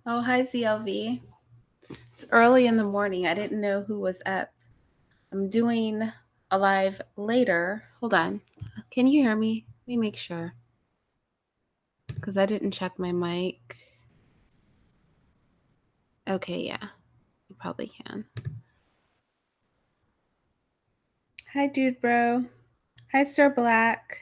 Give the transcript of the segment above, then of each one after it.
Oh, hi, ZLV. It's early in the morning. I didn't know who was up. I'm doing a live later. Hold on. Can you hear me? Let me make sure because I didn't check my mic. Okay, yeah, you probably can. Hi, dude, bro. Hi, Sir Black.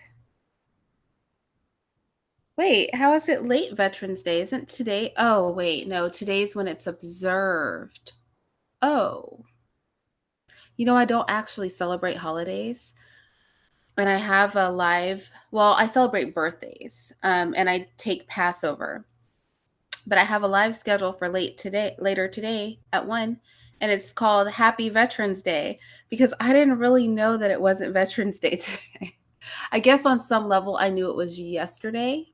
Wait, how is it late Veterans Day? Isn't today? Oh, wait, no, today's when it's observed. Oh, I don't actually celebrate holidays. And I have a live, well, I celebrate birthdays, and I take Passover, but I have a live schedule for later today at 1, and it's called Happy Veterans Day because I didn't really know that it wasn't Veterans Day today. I guess on some level I knew it was yesterday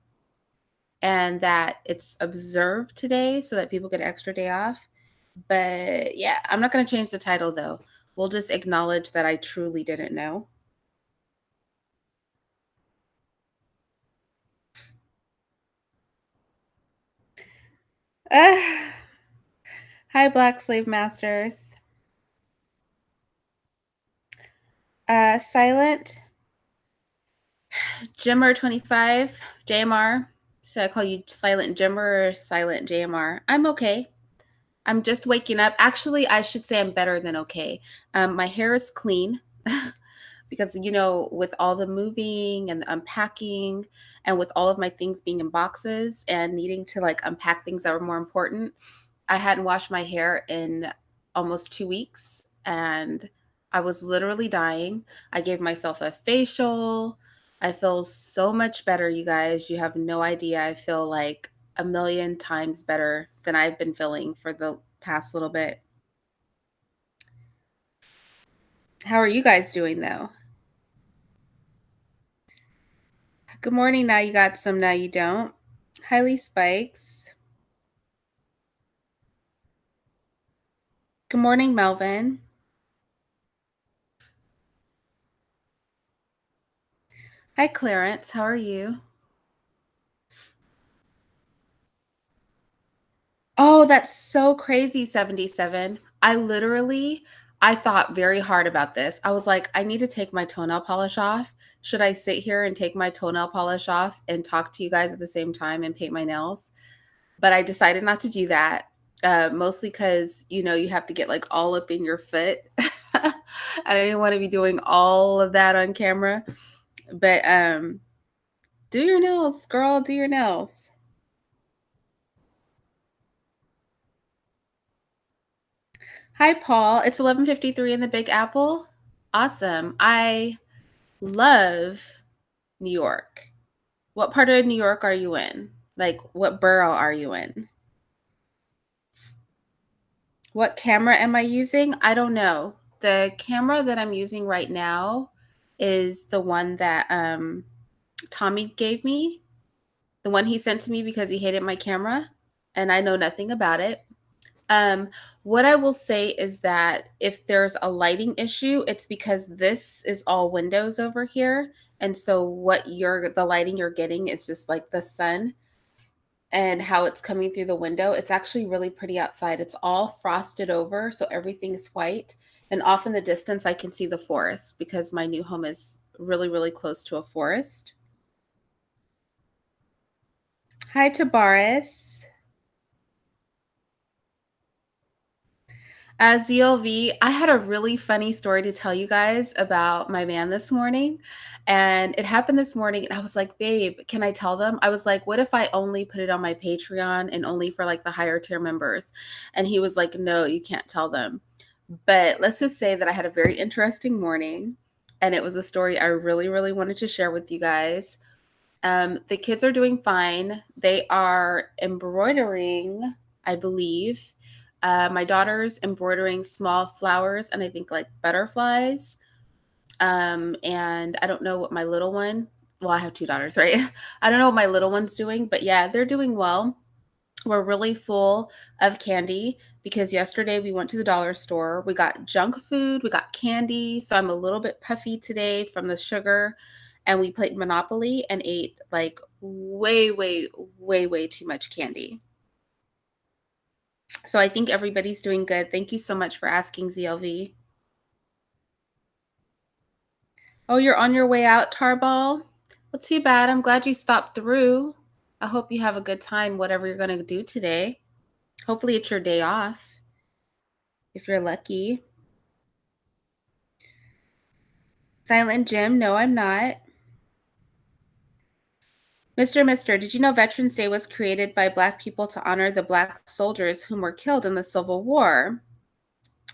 and that it's observed today so that people get an extra day off. But yeah, I'm not going to change the title though. We'll just acknowledge that I truly didn't know. Uh, Hi, Black Slave Masters. Silent Jimmer 25, JMR. Should I call you Silent Jimmer or Silent JMR? I'm okay. I'm just waking up. Actually, I should say I'm better than okay. My hair is clean because, with all the moving and the unpacking and with all of my things being in boxes and needing to like unpack things that were more important, I hadn't washed my hair in almost 2 weeks and I was literally dying. I gave myself a facial. I feel so much better, you guys. You have no idea. I feel like a million times better than I've been feeling for the past little bit. How are you guys doing though? Good morning. Now you got some, now you don't. Highly Spikes. Good morning, Melvin. Hi, Clarence. How are you? Oh, that's so crazy, 77. I thought very hard about this. I was like, I need to take my toenail polish off. Should I sit here and take my toenail polish off and talk to you guys at the same time and paint my nails? But I decided not to do that. Mostly because you have to get like all up in your foot. I didn't want to be doing all of that on camera. But do your nails, girl. Do your nails. Hi, Paul. It's 11:53 in the Big Apple. Awesome. I love New York. What part of New York are you in? Like, what borough are you in? What camera am I using? I don't know. The camera that I'm using right now is the one that Tommy gave me, the one he sent to me because he hated my camera, and I know nothing about it. Um, what I will say is that if there's a lighting issue, it's because this is all windows over here. And so the lighting you're getting is just like the sun and how it's coming through the window. It's actually really pretty outside. It's all frosted over, so everything is white. And off in the distance, I can see the forest because my new home is really, really close to a forest. Hi, Tabaris. ZLV, I had a really funny story to tell you guys about my man this morning. And it happened this morning. And I was like, babe, can I tell them? I was like, what if I only put it on my Patreon and only for like the higher tier members? And he was like, no, you can't tell them. But let's just say that I had a very interesting morning. And it was a story I really, really wanted to share with you guys. The kids are doing fine. They are embroidering, I believe. My daughter's embroidering small flowers and I think like butterflies. And I don't know what my little one, well, I have two daughters, right? I don't know what my little one's doing, but yeah, they're doing well. We're really full of candy because yesterday we went to the dollar store. We got junk food, we got candy. So I'm a little bit puffy today from the sugar. And we played Monopoly and ate like way, way, way, way too much candy. So I think everybody's doing good. Thank you so much for asking, ZLV. Oh, you're on your way out, Tarball? Well, too bad. I'm glad you stopped through. I hope you have a good time, whatever you're going to do today. Hopefully, it's your day off, if you're lucky. Silent Jim, no, I'm not. Mister, did you know Veterans Day was created by Black people to honor the Black soldiers whom were killed in the Civil War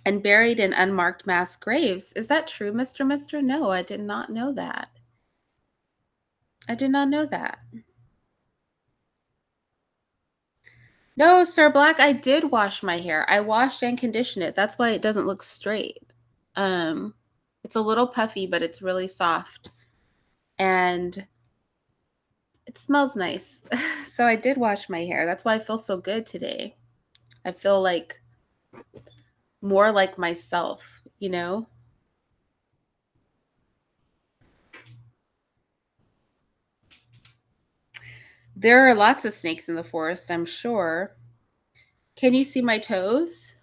and buried in unmarked mass graves? Is that true, Mister? No, I did not know that. I did not know that. No, Sir Black, I did wash my hair. I washed and conditioned it. That's why it doesn't look straight. Um, it's a little puffy, but it's really soft. And it smells nice. So I did wash my hair. That's why I feel so good today. I feel like more like myself, you know? There are lots of snakes in the forest, I'm sure. Can you see my toes?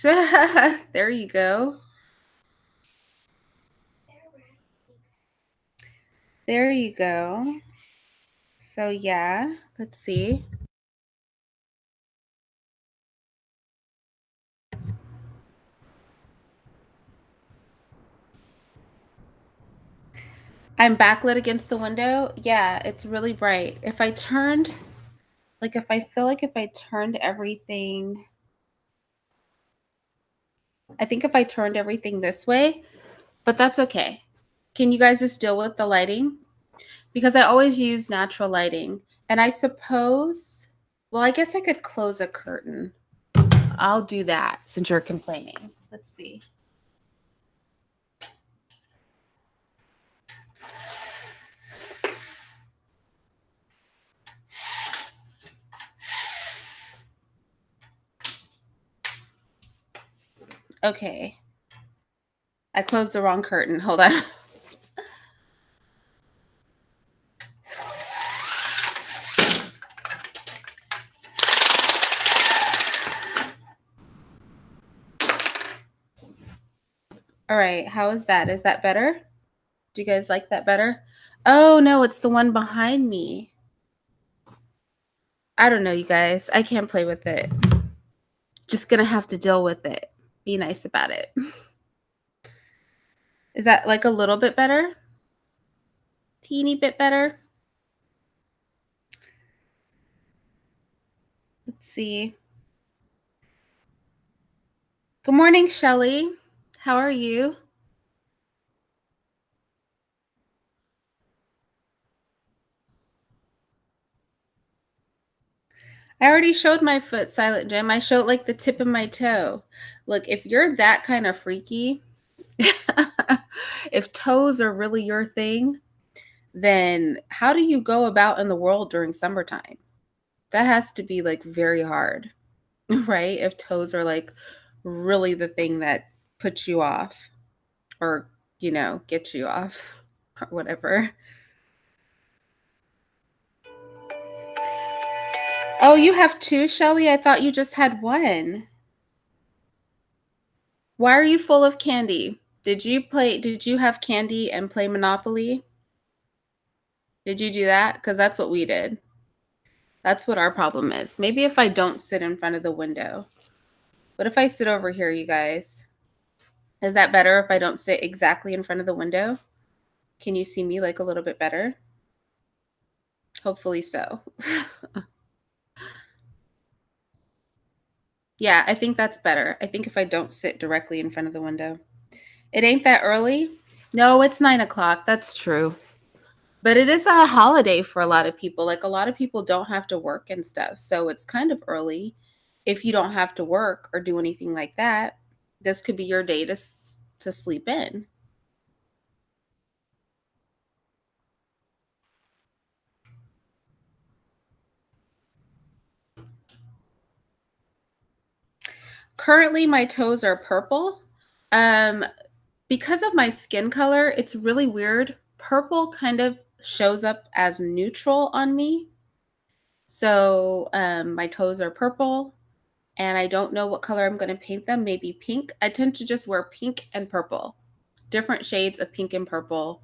There you go. There you go. So, yeah, let's see. I'm backlit against the window. Yeah, it's really bright. If I turned, like, if I feel like if I turned everything, I think if I turned everything this way, but that's okay. Can you guys just deal with the lighting? Because I always use natural lighting. And I suppose, well, I guess I could close a curtain. I'll do that since you're complaining. Let's see. Okay. I closed the wrong curtain. Hold on. All right. How is that? Is that better? Do you guys like that better? Oh, no, it's the one behind me. I don't know, you guys. I can't play with it. Just gonna have to deal with it. Be nice about it. Is that like a little bit better? Teeny bit better? Let's see. Good morning, Shelly. How are you? I already showed my foot, Silent Jim. I showed like the tip of my toe. Look, if you're that kind of freaky, if toes are really your thing, then how do you go about in the world during summertime? That has to be like very hard, right? If toes are like really the thing that puts you off or, gets you off or whatever. Oh, you have two, Shelly? I thought you just had one. Why are you full of candy? Did you have candy and play Monopoly? Did you do that? Because that's what we did. That's what our problem is. Maybe if I don't sit in front of the window. What if I sit over here, you guys? Is that better if I don't sit exactly in front of the window? Can you see me like a little bit better? Hopefully so. Yeah, I think that's better. I think if I don't sit directly in front of the window. It ain't that early? No, it's 9 o'clock. That's true. But it is a holiday for a lot of people. Like a lot of people don't have to work and stuff. So it's kind of early if you don't have to work or do anything like that. This could be your day to sleep in. Currently my toes are purple. Um because of my skin color, it's really weird. Purple kind of shows up as neutral on me. So my toes are purple, and I don't know what color I'm going to paint them. Maybe pink. I tend to just wear pink and purple, different shades of pink and purple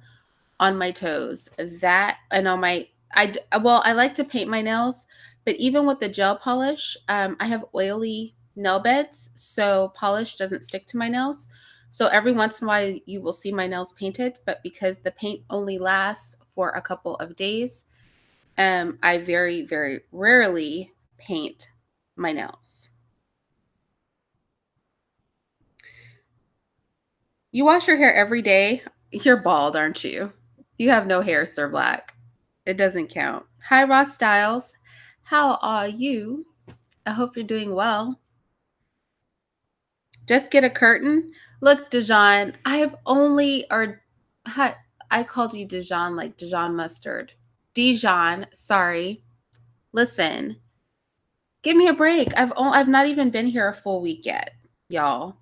on my toes. That and on my well, I like to paint my nails, but even with the gel polish, I have oily nail beds, so polish doesn't stick to my nails. So every once in a while, you will see my nails painted, but because the paint only lasts for a couple of days, I very, very rarely paint my nails. You wash your hair every day. You're bald, aren't you? You have no hair, Sir Black. It doesn't count. Hi, Ross Styles. How are you? I hope you're doing well. Just get a curtain. Look, Dijon, I have only, or hi, I called you Dijon like Dijon mustard. Dijon, sorry. Listen, give me a break. I've not even been here a full week yet, y'all.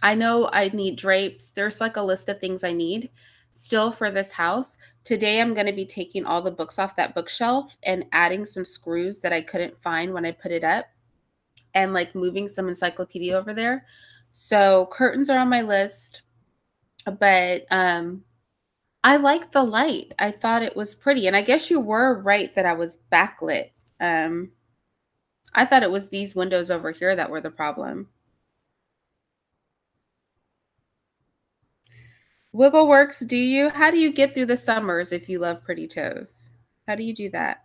I know I need drapes. There's like a list of things I need still for this house. Today I'm going to be taking all the books off that bookshelf and adding some screws that I couldn't find when I put it up and like moving some encyclopedia over there. So curtains are on my list, but I like the light. I thought it was pretty. And I guess you were right that I was backlit. Um I thought it was these windows over here that were the problem. Wiggle works, do you? How do you get through the summers if you love pretty toes? How do you do that?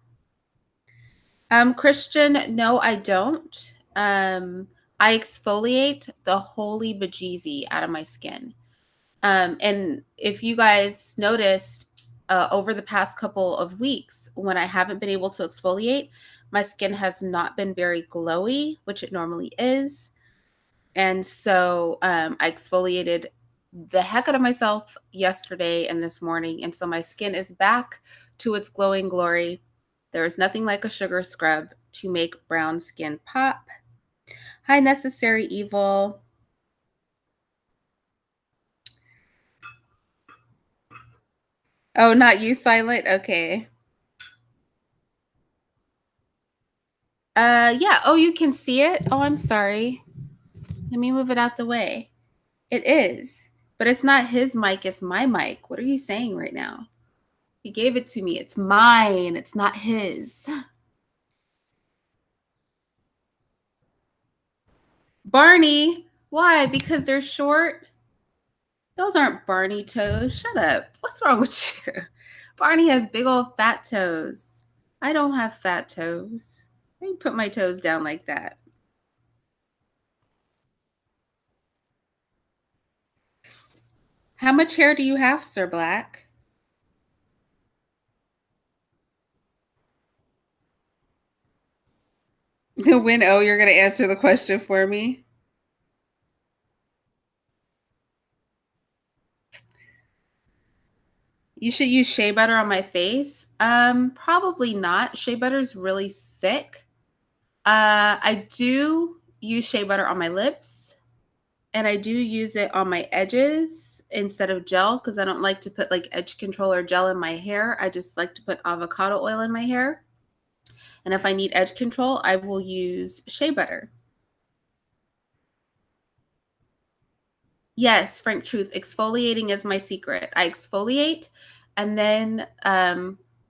Christian, no, I don't. I exfoliate the holy bejeezy out of my skin. And if you guys noticed over the past couple of weeks, when I haven't been able to exfoliate, my skin has not been very glowy, which it normally is. And so I exfoliated the heck out of myself yesterday and this morning. And so my skin is back to its glowing glory. There is nothing like a sugar scrub to make brown skin pop. Hi, Necessary Evil. Oh, not you, Silent? Okay. Yeah. Oh, you can see it? Oh, I'm sorry. Let me move it out the way. It is. But it's not his mic, it's my mic. What are you saying right now? He gave it to me. It's mine. It's not his. Barney. Why? Because they're short? Those aren't Barney toes. Shut up. What's wrong with you? Barney has big old fat toes. I don't have fat toes. I can put my toes down like that. How much hair do you have, Sir Black? When, oh, you're going to answer the question for me? You should use shea butter on my face. Probably not. Shea butter is really thick. I do use shea butter on my lips, and I do use it on my edges instead of gel because I don't like to put like edge control or gel in my hair. I just like to put avocado oil in my hair. And if I need edge control, I will use shea butter. Yes, Frank Truth, exfoliating is my secret. I exfoliate and then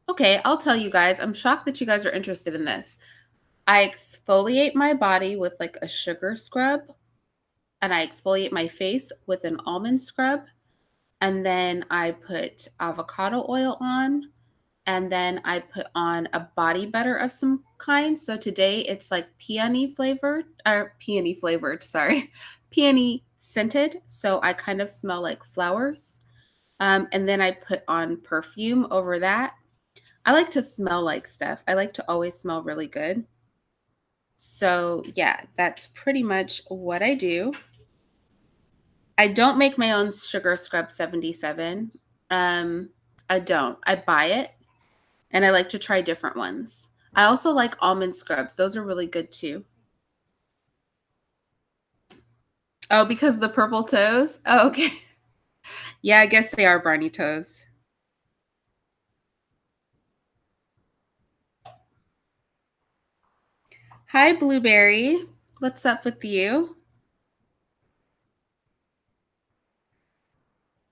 okay, I'll tell you guys. I'm shocked that you guys are interested in this. I exfoliate my body with like a sugar scrub, and I exfoliate my face with an almond scrub, and then I put avocado oil on, and then I put on a body butter of some kind. So today it's like peony flavored, sorry, peony scented. So I kind of smell like flowers. And then I put on perfume over that. I like to smell like stuff. I like to always smell really good. So yeah, that's pretty much what I do. I don't make my own sugar scrub 77. Um, I don't. I buy it and I like to try different ones. I also like almond scrubs. Those are really good too. Oh, because the purple toes? Oh, okay. Yeah, I guess they are Barney toes. Hi, Blueberry. What's up with you?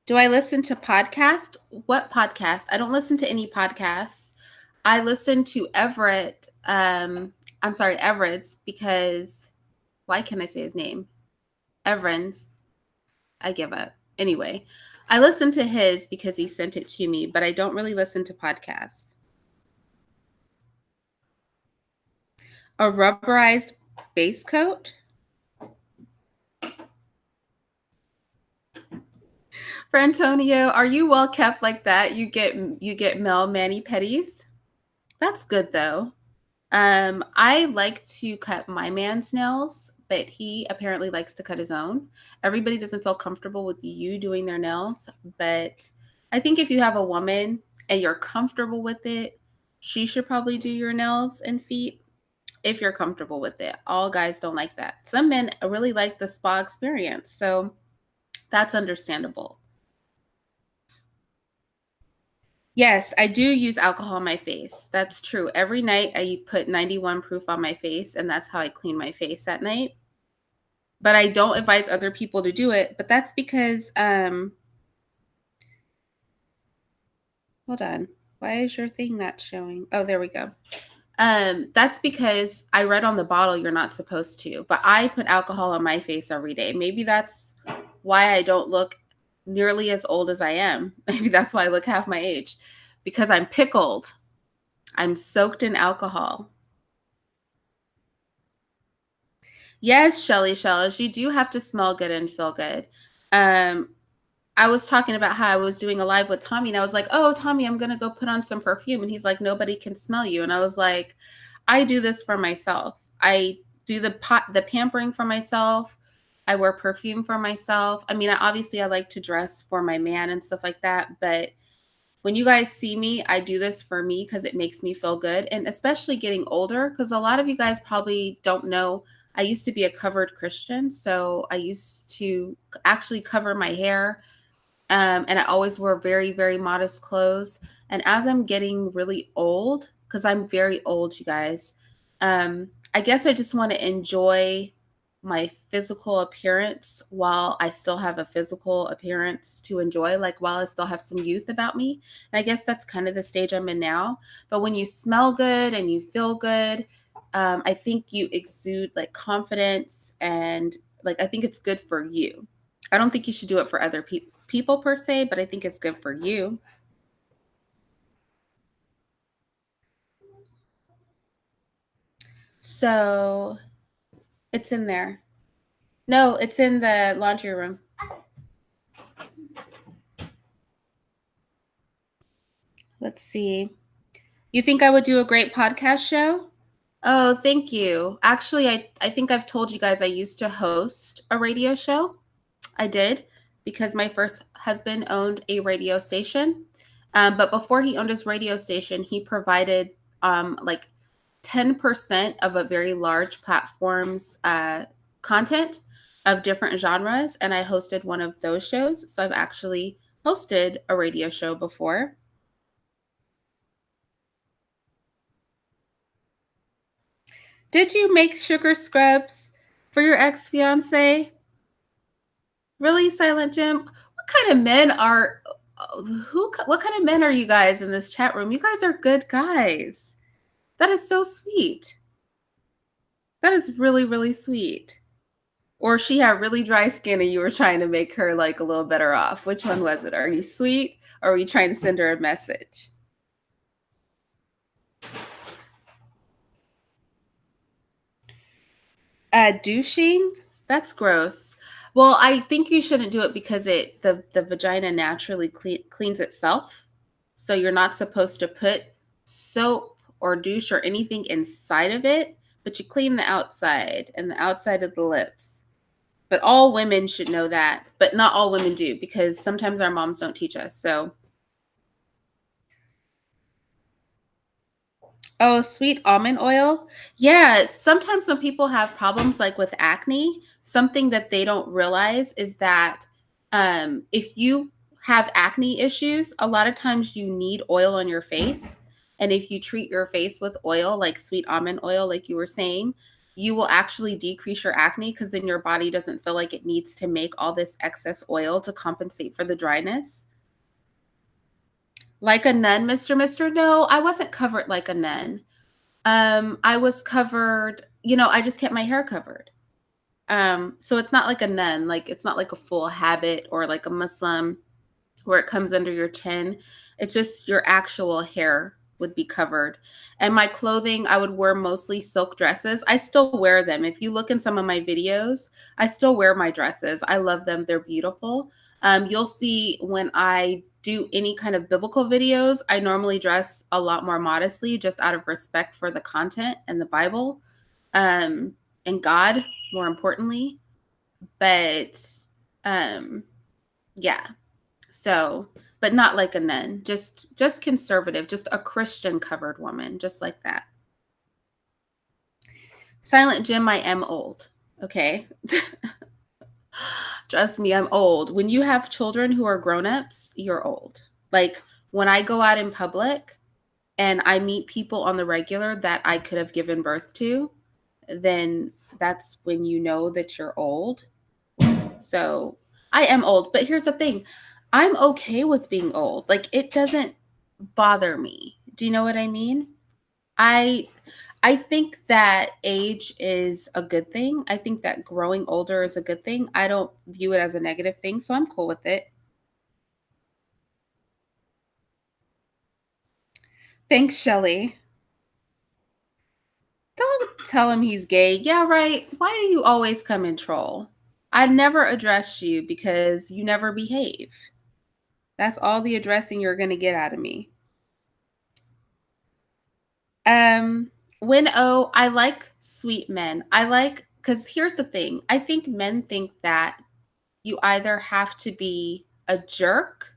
Do I listen to podcast? What podcast? I don't listen to any podcasts. I listen to Everett. I'm sorry, Everett's because why can't I say his name? Everins. I give up. Anyway, I listen to his because he sent it to me, but I don't really listen to podcasts. A rubberized base coat? For Antonio, are you well kept like that? You get Mel Manny Petties? That's good though. I like to cut my man's nails, but he apparently likes to cut his own. Everybody doesn't feel comfortable with you doing their nails, but I think if you have a woman and you're comfortable with it, she should probably do your nails and feet if you're comfortable with it. All guys don't like that. Some men really like the spa experience, so that's understandable. Yes, I do use alcohol on my face. That's true. Every night I put 91 proof on my face, and that's how I clean my face at night. But I don't advise other people to do it. But that's because, hold on. Why is your thing not showing? Oh, there we go. That's because I read on the bottle you're not supposed to, but I put alcohol on my face every day. Maybe that's why I don't look nearly as old as I am. Maybe that's why I look half my age because I'm pickled. I'm soaked in alcohol. Yes, Shelly Shellish, you do have to smell good and feel good. Um, I was talking about how I was doing a live with Tommy, and I was like, "Oh, Tommy, I'm gonna go put on some perfume," and he's like, "Nobody can smell you," and I was like, "I do this for myself. I do the pampering for myself. I wear perfume for myself. I mean, obviously, I like to dress for my man and stuff like that, but when you guys see me, I do this for me because it makes me feel good. And especially getting older, because a lot of you guys probably don't know, I used to be a covered Christian. So I used to actually cover my hair. And I always wore very, very modest clothes. And as I'm getting really old, because I'm very old, you guys, I guess I just want to enjoy my physical appearance while I still have a physical appearance to enjoy, like while I still have some youth about me. And I guess that's kind of the stage I'm in now. But when you smell good and you feel good, I think you exude like confidence and like I think it's good for you. I don't think you should do it for other people per se, but I think it's good for you. So it's in there. No, it's in the laundry room. Let's see. You think I would do a great podcast show? Oh, thank you. Actually, I think I've told you guys I used to host a radio show. I did because my first husband owned a radio station. But before he owned his radio station, he provided like 10% of a very large platform's content of different genres. And I hosted one of those shows. So I've actually hosted a radio show before. Did you make sugar scrubs for your ex fiance? Really, Silent Jim? What kind of men are who? What kind of men are you guys in this chat room? You guys are good guys. That is so sweet. That is really, really sweet. Or she had really dry skin and you were trying to make her like a little better off. Which one was it? Are you sweet or are you trying to send her a message? Douching? That's gross. Well, I think you shouldn't do it because the vagina naturally cleans itself. So you're not supposed to put soap or douche or anything inside of it, but you clean the outside and the outside of the lips. But all women should know that, but not all women do because sometimes our moms don't teach us. So, oh, sweet almond oil. Yeah, sometimes when people have problems like with acne, something that they don't realize is that if you have acne issues, a lot of times you need oil on your face. And if you treat your face with oil, like sweet almond oil, like you were saying, you will actually decrease your acne because then your body doesn't feel like it needs to make all this excess oil to compensate for the dryness. Like a nun, Mister. No, I wasn't covered like a nun. I was covered, I just kept my hair covered. So it's not like a nun, like it's not like a full habit or like a Muslim where it comes under your chin. It's just your actual hair would be covered. And my clothing, I would wear mostly silk dresses. I still wear them. If you look in some of my videos, I still wear my dresses. I love them. They're beautiful. You'll see when I do any kind of biblical videos, I normally dress a lot more modestly just out of respect for the content and the Bible, um, and God, more importantly. But um, yeah, so, but not like a nun, just conservative, just a Christian covered woman, just like that. Silent Jim, I am old. Okay. Trust me, I'm old. When you have children who are grown-ups, you're old. Like when I go out in public and I meet people on the regular that I could have given birth to, then that's when you know that you're old. So I am old, but here's the thing. I'm okay with being old. Like it doesn't bother me. Do you know what I mean? I I think that age is a good thing. I think that growing older is a good thing. I don't view it as a negative thing, so I'm cool with it. Thanks, Shelly. Don't tell him he's gay. Yeah, right. Why do you always come in troll? I never address you because you never behave. That's all the addressing you're going to get out of me. Um, I like sweet men. Because here's the thing. I think men think that you either have to be a jerk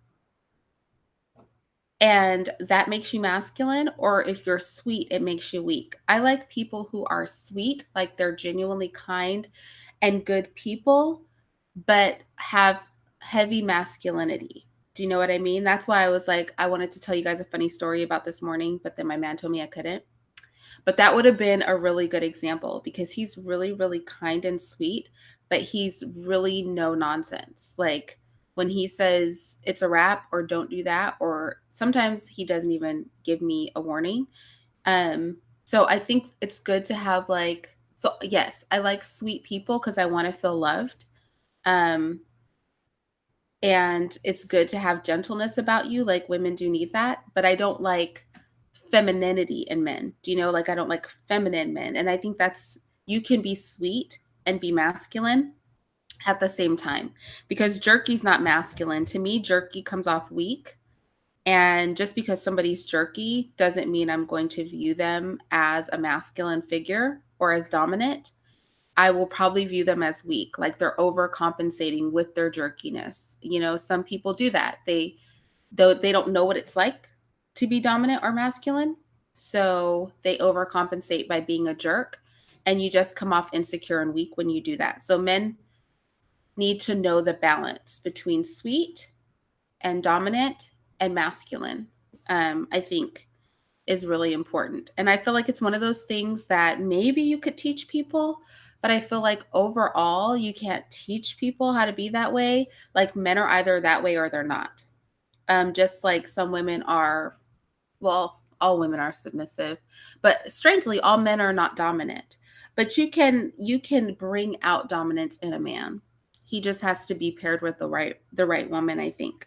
and that makes you masculine, or if you're sweet, it makes you weak. I like people who are sweet, like they're genuinely kind and good people, but have heavy masculinity. Do you know what I mean? That's why I was like, I wanted to tell you guys a funny story about this morning, but then my man told me I couldn't. But that would have been a really good example because he's really, really kind and sweet, but he's really no nonsense. Like when he says it's a wrap or don't do that, or sometimes he doesn't even give me a warning. So I think it's good to have so yes, I like sweet people because I want to feel loved. Um, and it's good to have gentleness about you, like women do need that, but I don't like femininity in men. Do you know, like I don't like feminine men. And I think that's you can be sweet and be masculine at the same time because jerky's not masculine. To me, jerky comes off weak. And just because somebody's jerky doesn't mean I'm going to view them as a masculine figure or as dominant. I will probably view them as weak, like they're overcompensating with their jerkiness. Some people do that. Though they don't know what it's like to be dominant or masculine, so they overcompensate by being a jerk, and you just come off insecure and weak when you do that. So men need to know the balance between sweet and dominant and masculine. I think is really important. And I feel like it's one of those things that maybe you could teach people, but I feel like overall, you can't teach people how to be that way. Like men are either that way or they're not. Just like some women are, well, all women are submissive, but strangely, all men are not dominant. But you can bring out dominance in a man. He just has to be paired with the right woman, I think.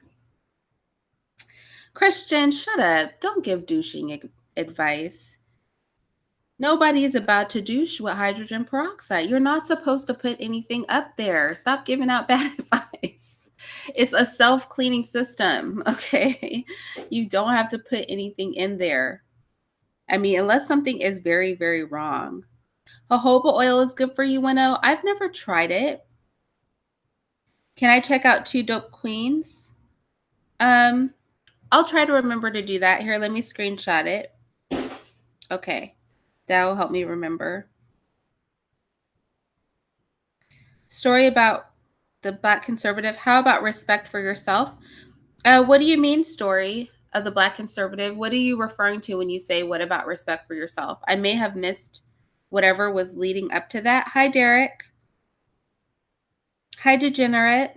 Christian, shut up. Don't give douching advice. Nobody is about to douche with hydrogen peroxide. You're not supposed to put anything up there. Stop giving out bad advice. It's a self-cleaning system, okay? You don't have to put anything in there. I mean, unless something is very, very wrong. Jojoba oil is good for you, Winnow. I've never tried it. Can I check out Two Dope Queens? Um, I'll try to remember to do that. Here, let me screenshot it. Okay. That will help me remember. Story about the Black conservative. How about respect for yourself? What do you mean, story? of the Black conservative, what are you referring to when you say, what about respect for yourself? I may have missed whatever was leading up to that. Hi, Derek. Hi, Degenerate.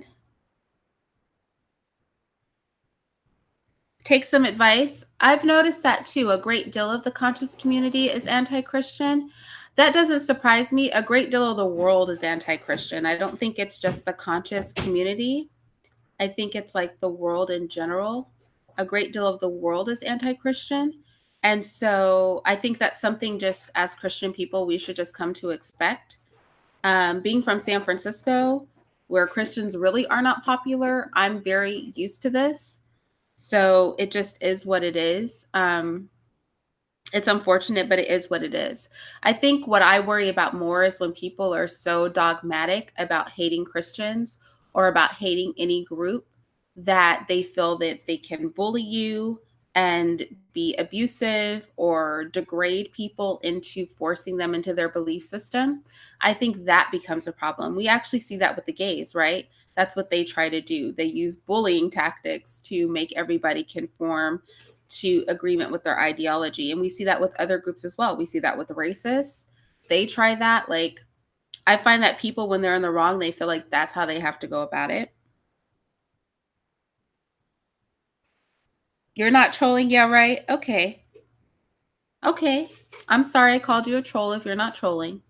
Take some advice. I've noticed that too. A great deal of the conscious community is anti Christian. That doesn't surprise me. A great deal of the world is anti Christian. I don't think it's just the conscious community. I think it's like the world in general. A great deal of the world is anti Christian. And so I think that's something just as Christian people we should just come to expect. Being from San Francisco, where Christians really are not popular, I'm very used to this. So it just is what it is. It's unfortunate, but it is what it is. I think what I worry about more is when people are so dogmatic about hating Christians or about hating any group that they feel that they can bully you and be abusive or degrade people into forcing them into their belief system. I think that becomes a problem. We actually see that with the gays, right? That's what they try to do. They use bullying tactics to make everybody conform to agreement with their ideology. And we see that with other groups as well. We see that with racists. They try that. Like, I find that people, when they're in the wrong, they feel like that's how they have to go about it. You're not trolling, yeah, right? Okay. Okay. I'm sorry I called you a troll if you're not trolling.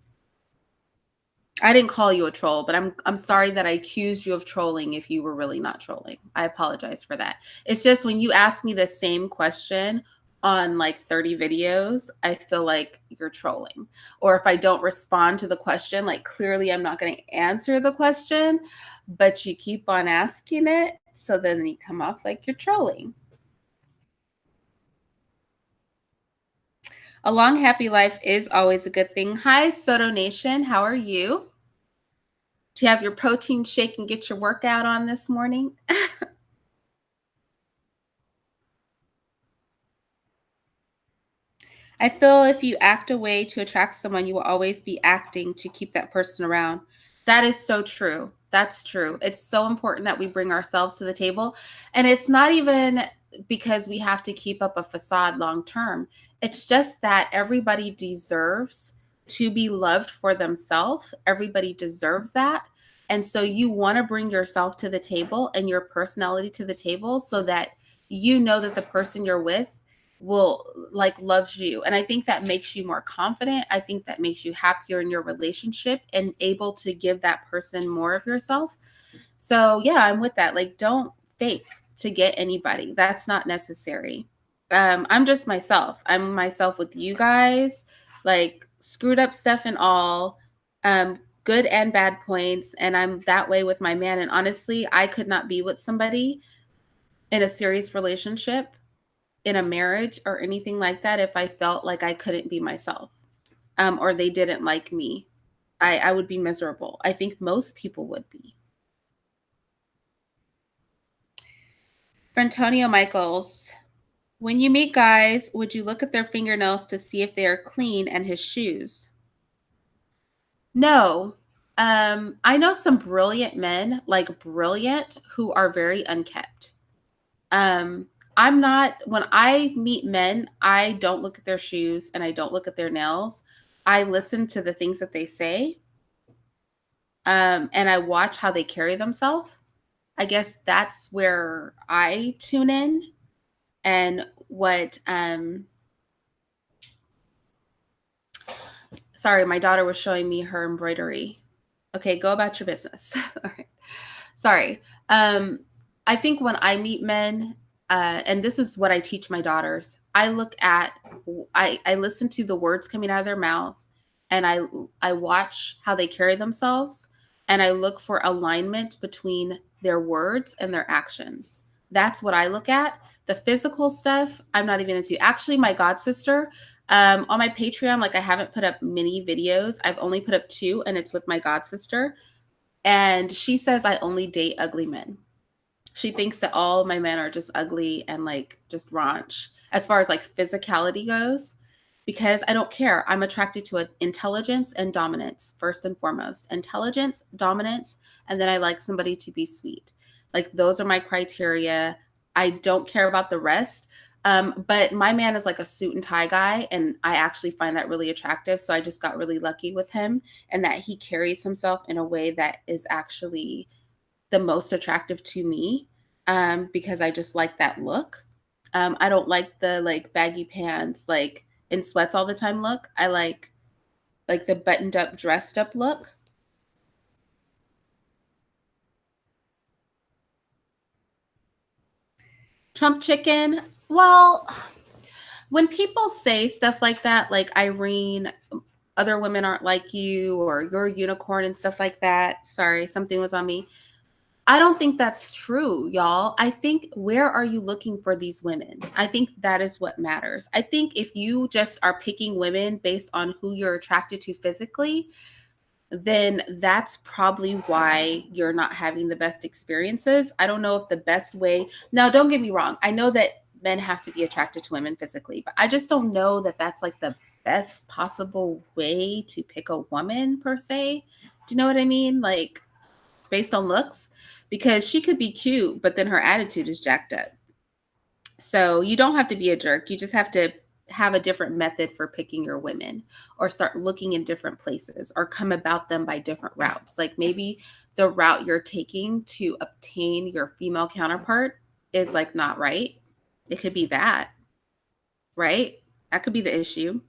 I didn't call you a troll, but I'm sorry that I accused you of trolling if you were really not trolling. I apologize for that. It's just when you ask me the same question on like 30 videos, I feel like you're trolling. Or if I don't respond to the question, like clearly I'm not going to answer the question, but you keep on asking it, so then you come off like you're trolling. A long happy life is always a good thing. Hi Soto Nation, how are you? Do you have your protein shake and get your workout on this morning? I feel if you act a way to attract someone, you will always be acting to keep that person around. That is so true. That's true. It's so important that we bring ourselves to the table. And it's not even because we have to keep up a facade long term. It's just that everybody deserves to be loved for themselves. Everybody deserves that. And so you want to bring yourself to the table and your personality to the table so that you know that the person you're with will like loves you. And I think that makes you more confident. I think that makes you happier in your relationship and able to give that person more of yourself. So yeah, I'm with that. Like, don't fake to get anybody. That's not necessary. I'm just myself. I'm myself with you guys, like screwed up stuff and all, good and bad points. And I'm that way with my man. And honestly, I could not be with somebody in a serious relationship, in a marriage or anything like that, if I felt like I couldn't be myself, or they didn't like me. I would be miserable. I think most people would be. Frantonio Michaels, when you meet guys, would you look at their fingernails to see if they are clean and his shoes? No. I know some brilliant men, like brilliant, who are very unkept. Um, I'm not, when I meet men, I don't look at their shoes and I don't look at their nails. I listen to the things that they say, and I watch how they carry themselves. I guess that's where I tune in. And what, sorry, my daughter was showing me her embroidery. Okay, go about your business. All right. Sorry. Um, I think when I meet men, and this is what I teach my daughters, I look at, I listen to the words coming out of their mouth, and I watch how they carry themselves, and I look for alignment between their words and their actions. That's what I look at. The physical stuff, I'm not even into. Actually, my god sister, on my Patreon, like I haven't put up many videos. I've only put up two, and it's with my god sister. And she says I only date ugly men. She thinks that all my men are just ugly and like just raunch as far as like physicality goes, because I don't care. I'm attracted to intelligence and dominance first and foremost. Intelligence, dominance, and then I like somebody to be sweet. Like those are my criteria. I don't care about the rest. But my man is like a suit and tie guy, and I actually find that really attractive. So I just got really lucky with him, and that he carries himself in a way that is actually the most attractive to me, because I just like that look. I don't like the like baggy pants, like in sweats all the time look. I like the buttoned up, dressed up look. Trump chicken. Well, when people say stuff like that, like Irene, other women aren't like you, or you're a unicorn and stuff like that. Sorry, something was on me. I don't think that's true, y'all. I think, where are you looking for these women? I think that is what matters. I think if you just are picking women based on who you're attracted to physically, then that's probably why you're not having the best experiences. I don't know if the best way, now don't get me wrong, I know that men have to be attracted to women physically, but I just don't know that that's like the best possible way to pick a woman per se. Do you know what I mean? Like, based on looks, because she could be cute, but then her attitude is jacked up. So you don't have to be a jerk. You just have to have a different method for picking your women, or start looking in different places, or come about them by different routes. Like maybe the route you're taking to obtain your female counterpart is like not right. It could be that, right? That could be the issue.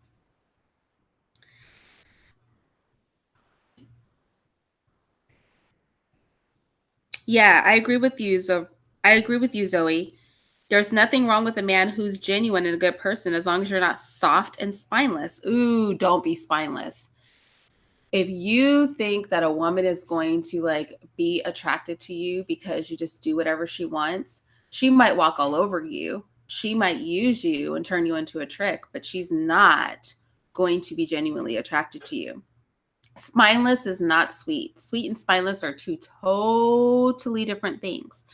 Yeah, I agree with you. So I agree with you, Zoe. There's nothing wrong with a man who's genuine and a good person, as long as you're not soft and spineless. Ooh, don't be spineless. If you think that a woman is going to like be attracted to you because you just do whatever she wants, she might walk all over you. She might use you and turn you into a trick, but she's not going to be genuinely attracted to you. Spineless is not sweet. Sweet and spineless are two totally different things.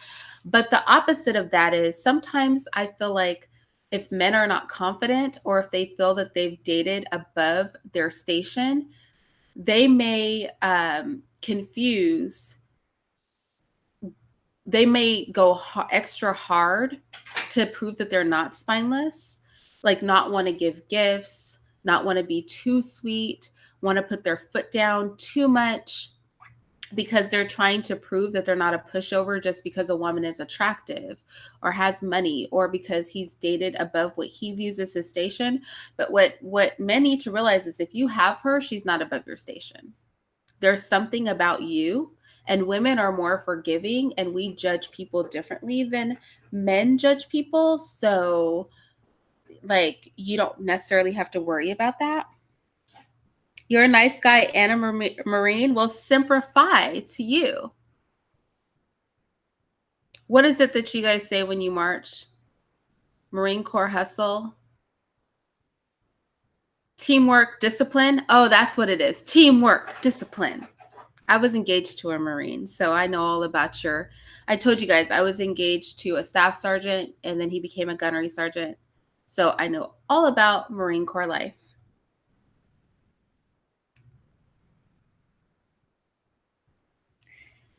But the opposite of that is, sometimes I feel like if men are not confident, or if they feel that they've dated above their station, they may they may go extra hard to prove that they're not spineless, like not want to give gifts, not want to be too sweet, want to put their foot down too much, because they're trying to prove that they're not a pushover just because a woman is attractive or has money, or because he's dated above what he views as his station. But what men need to realize is, if you have her, she's not above your station. There's something about you, and women are more forgiving, and we judge people differently than men judge people. So like, you don't necessarily have to worry about that. You're a nice guy, Anna Marine, will simplify to you. What is it that you guys say when you march? Marine Corps hustle, teamwork, discipline. Oh, that's what it is. Teamwork, discipline. I was engaged to a Marine, so I know all about your. I told you guys I was engaged to a staff sergeant, and then he became a gunnery sergeant. So I know all about Marine Corps life.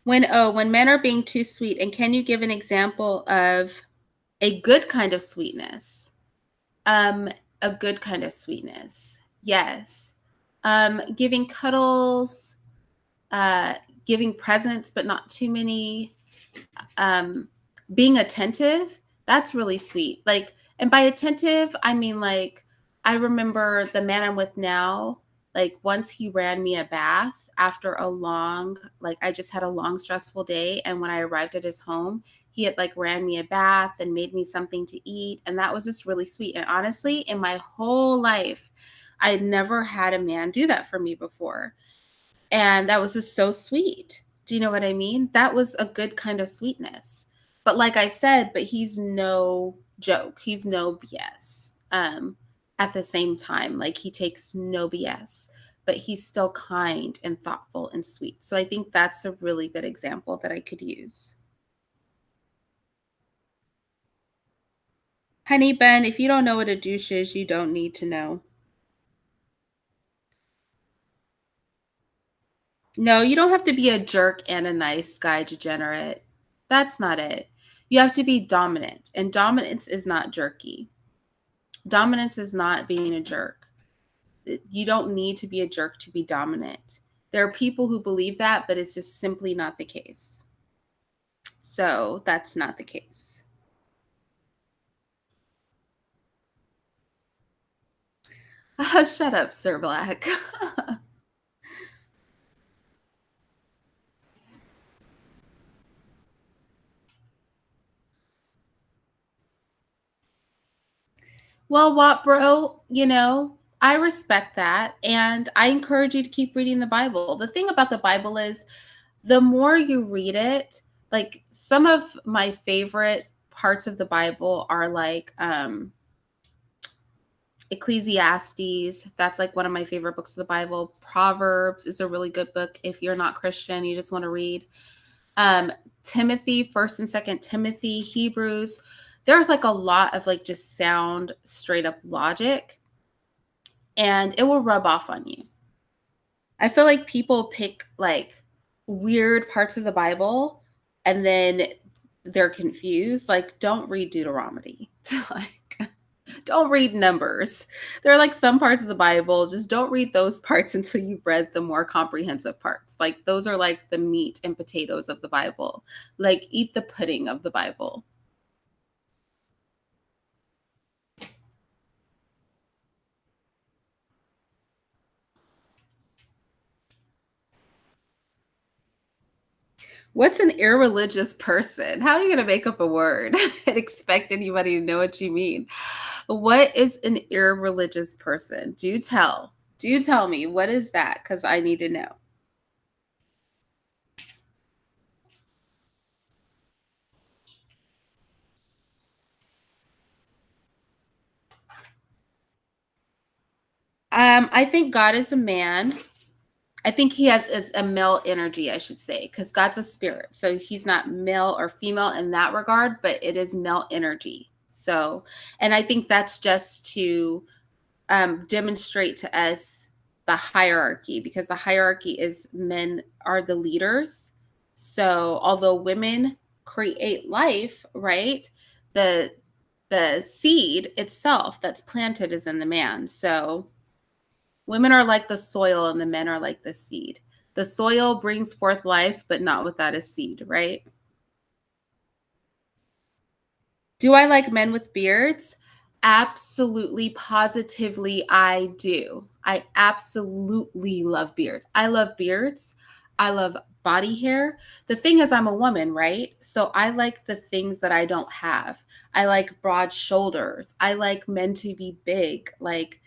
When men are being too sweet, and can you give an example of a good kind of sweetness? Um, a good kind of sweetness. Yes. Giving cuddles, uh, giving presents, but not too many, um, being attentive. That's really sweet. Like, and by attentive, I mean, like, I remember the man I'm with now, like, once he ran me a bath after a long, like, I just had a long, stressful day. And when I arrived at his home, he had like ran me a bath and made me something to eat. And that was just really sweet. And honestly, in my whole life, I had never had a man do that for me before. And that was just so sweet. Do you know what I mean? That was a good kind of sweetness. But like I said, but he's no joke. He's no BS. At the same time, like, he takes no BS, but he's still kind and thoughtful and sweet. So I think that's a really good example that I could use. Honey bun, if you don't know what a douche is, you don't need to know. No, you don't have to be a jerk and a nice guy degenerate. That's not it. You have to be dominant, and dominance is not jerky. Dominance is not being a jerk. You don't need to be a jerk to be dominant. There are people who believe that, but it's just simply not the case. So that's not the case. Shut up, Sir Black. Well, what, bro? I respect that. And I encourage you to keep reading the Bible. The thing about the Bible is the more you read it, like some of my favorite parts of the Bible are like Ecclesiastes. That's like one of my favorite books of the Bible. Proverbs is a really good book if you're not Christian, you just want to read. Um, Timothy, first and second Timothy, Hebrews. There's like a lot of like just sound, straight up logic, and it will rub off on you. I feel like people pick like weird parts of the Bible and then they're confused. Like, don't read Deuteronomy. Like, don't read Numbers. There are like some parts of the Bible, just don't read those parts until you've read the more comprehensive parts. Like, those are like the meat and potatoes of the Bible. Like, eat the pudding of the Bible. What's an irreligious person? How are you going to make up a word and expect anybody to know what you mean? What is an irreligious person? Do tell. Do tell me. What is that? Because I need to know. I think God is a man. I think he has is a male energy, I should say, because God's a spirit. So he's not male or female in that regard, but it is male energy. So, and I think that's just to demonstrate to us the hierarchy, because the hierarchy is men are the leaders. So although women create life, right? The the seed itself that's planted is in the man. So women are like the soil and the men are like the seed. The soil brings forth life, but not without a seed, right? Do I like men with beards? Absolutely, positively, I do. I absolutely love beards. I love beards. I love body hair. The thing is, I'm a woman, right? So I like the things that I don't have. I like broad shoulders. I like men to be big. Like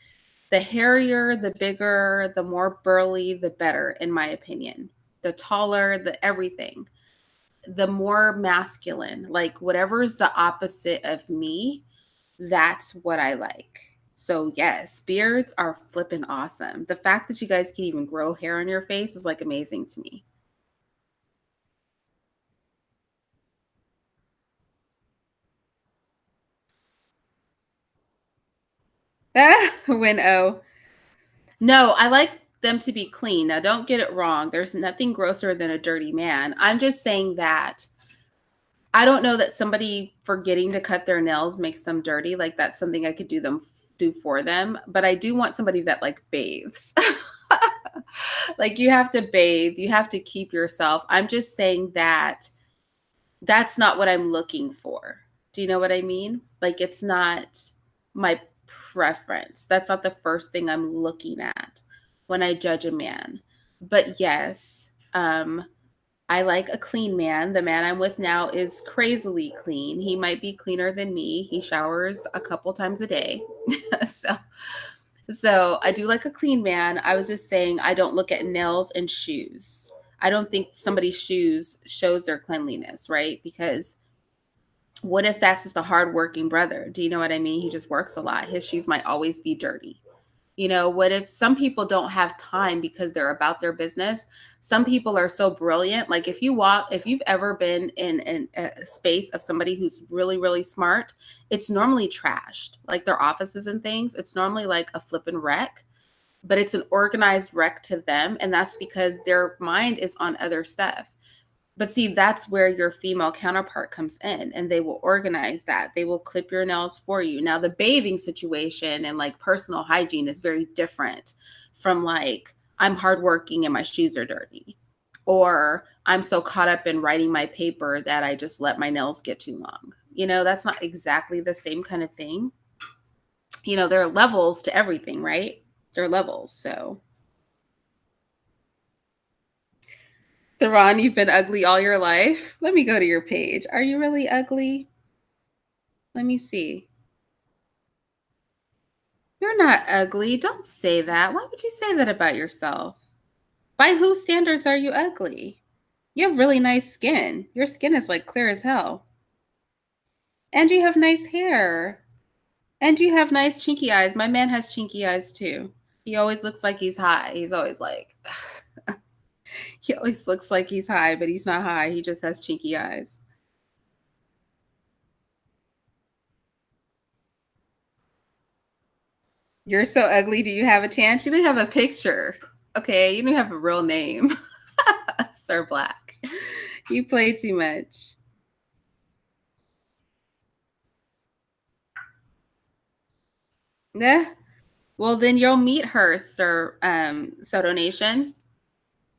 the hairier, the bigger, the more burly, the better, in my opinion. The taller, the everything, the more masculine, like whatever is the opposite of me, that's what I like. So yes, beards are flipping awesome. The fact that you guys can even grow hair on your face is like amazing to me. When oh no, I like them to be clean. Now don't get it wrong. There's nothing grosser than a dirty man. I'm just saying that I don't know that somebody forgetting to cut their nails makes them dirty. Like that's something I could do for them. But I do want somebody that like bathes. Like you have to bathe, you have to keep yourself. I'm just saying that that's not what I'm looking for. Do you know what I mean? Like it's not my preference. That's not the first thing I'm looking at when I judge a man. But yes, I like a clean man. The man I'm with now is crazily clean. He might be cleaner than me. He showers a couple times a day. so so I do like a clean man. I was just saying I don't look at nails and shoes. I don't think somebody's shoes shows their cleanliness, right? Because what if that's just a hardworking brother? Do you know what I mean? He just works a lot. His shoes might always be dirty. What if some people don't have time because they're about their business? Some people are so brilliant. Like if you've ever been in a space of somebody who's really, really smart, it's normally trashed, like their offices and things. It's normally like a flippin' wreck, but it's an organized wreck to them. And that's because their mind is on other stuff. But see, that's where your female counterpart comes in and they will organize that. They will clip your nails for you. Now, the bathing situation and like personal hygiene is very different from like, I'm hardworking and my shoes are dirty. Or I'm so caught up in writing my paper that I just let my nails get too long. That's not exactly the same kind of thing. There are levels to everything, right? There are levels. So, Theron, you've been ugly all your life. Let me go to your page. Are you really ugly? Let me see. You're not ugly. Don't say that. Why would you say that about yourself? By whose standards are you ugly? You have really nice skin. Your skin is like clear as hell. And you have nice hair. And you have nice chinky eyes. My man has chinky eyes too. He always looks like he's high. He's always like, he always looks like he's high, but he's not high. He just has chinky eyes. You're so ugly. Do you have a chance? You don't have a picture. Okay, you don't have a real name. Sir Black. You play too much. Yeah. Well, then you'll meet her, Sir Soto Nation.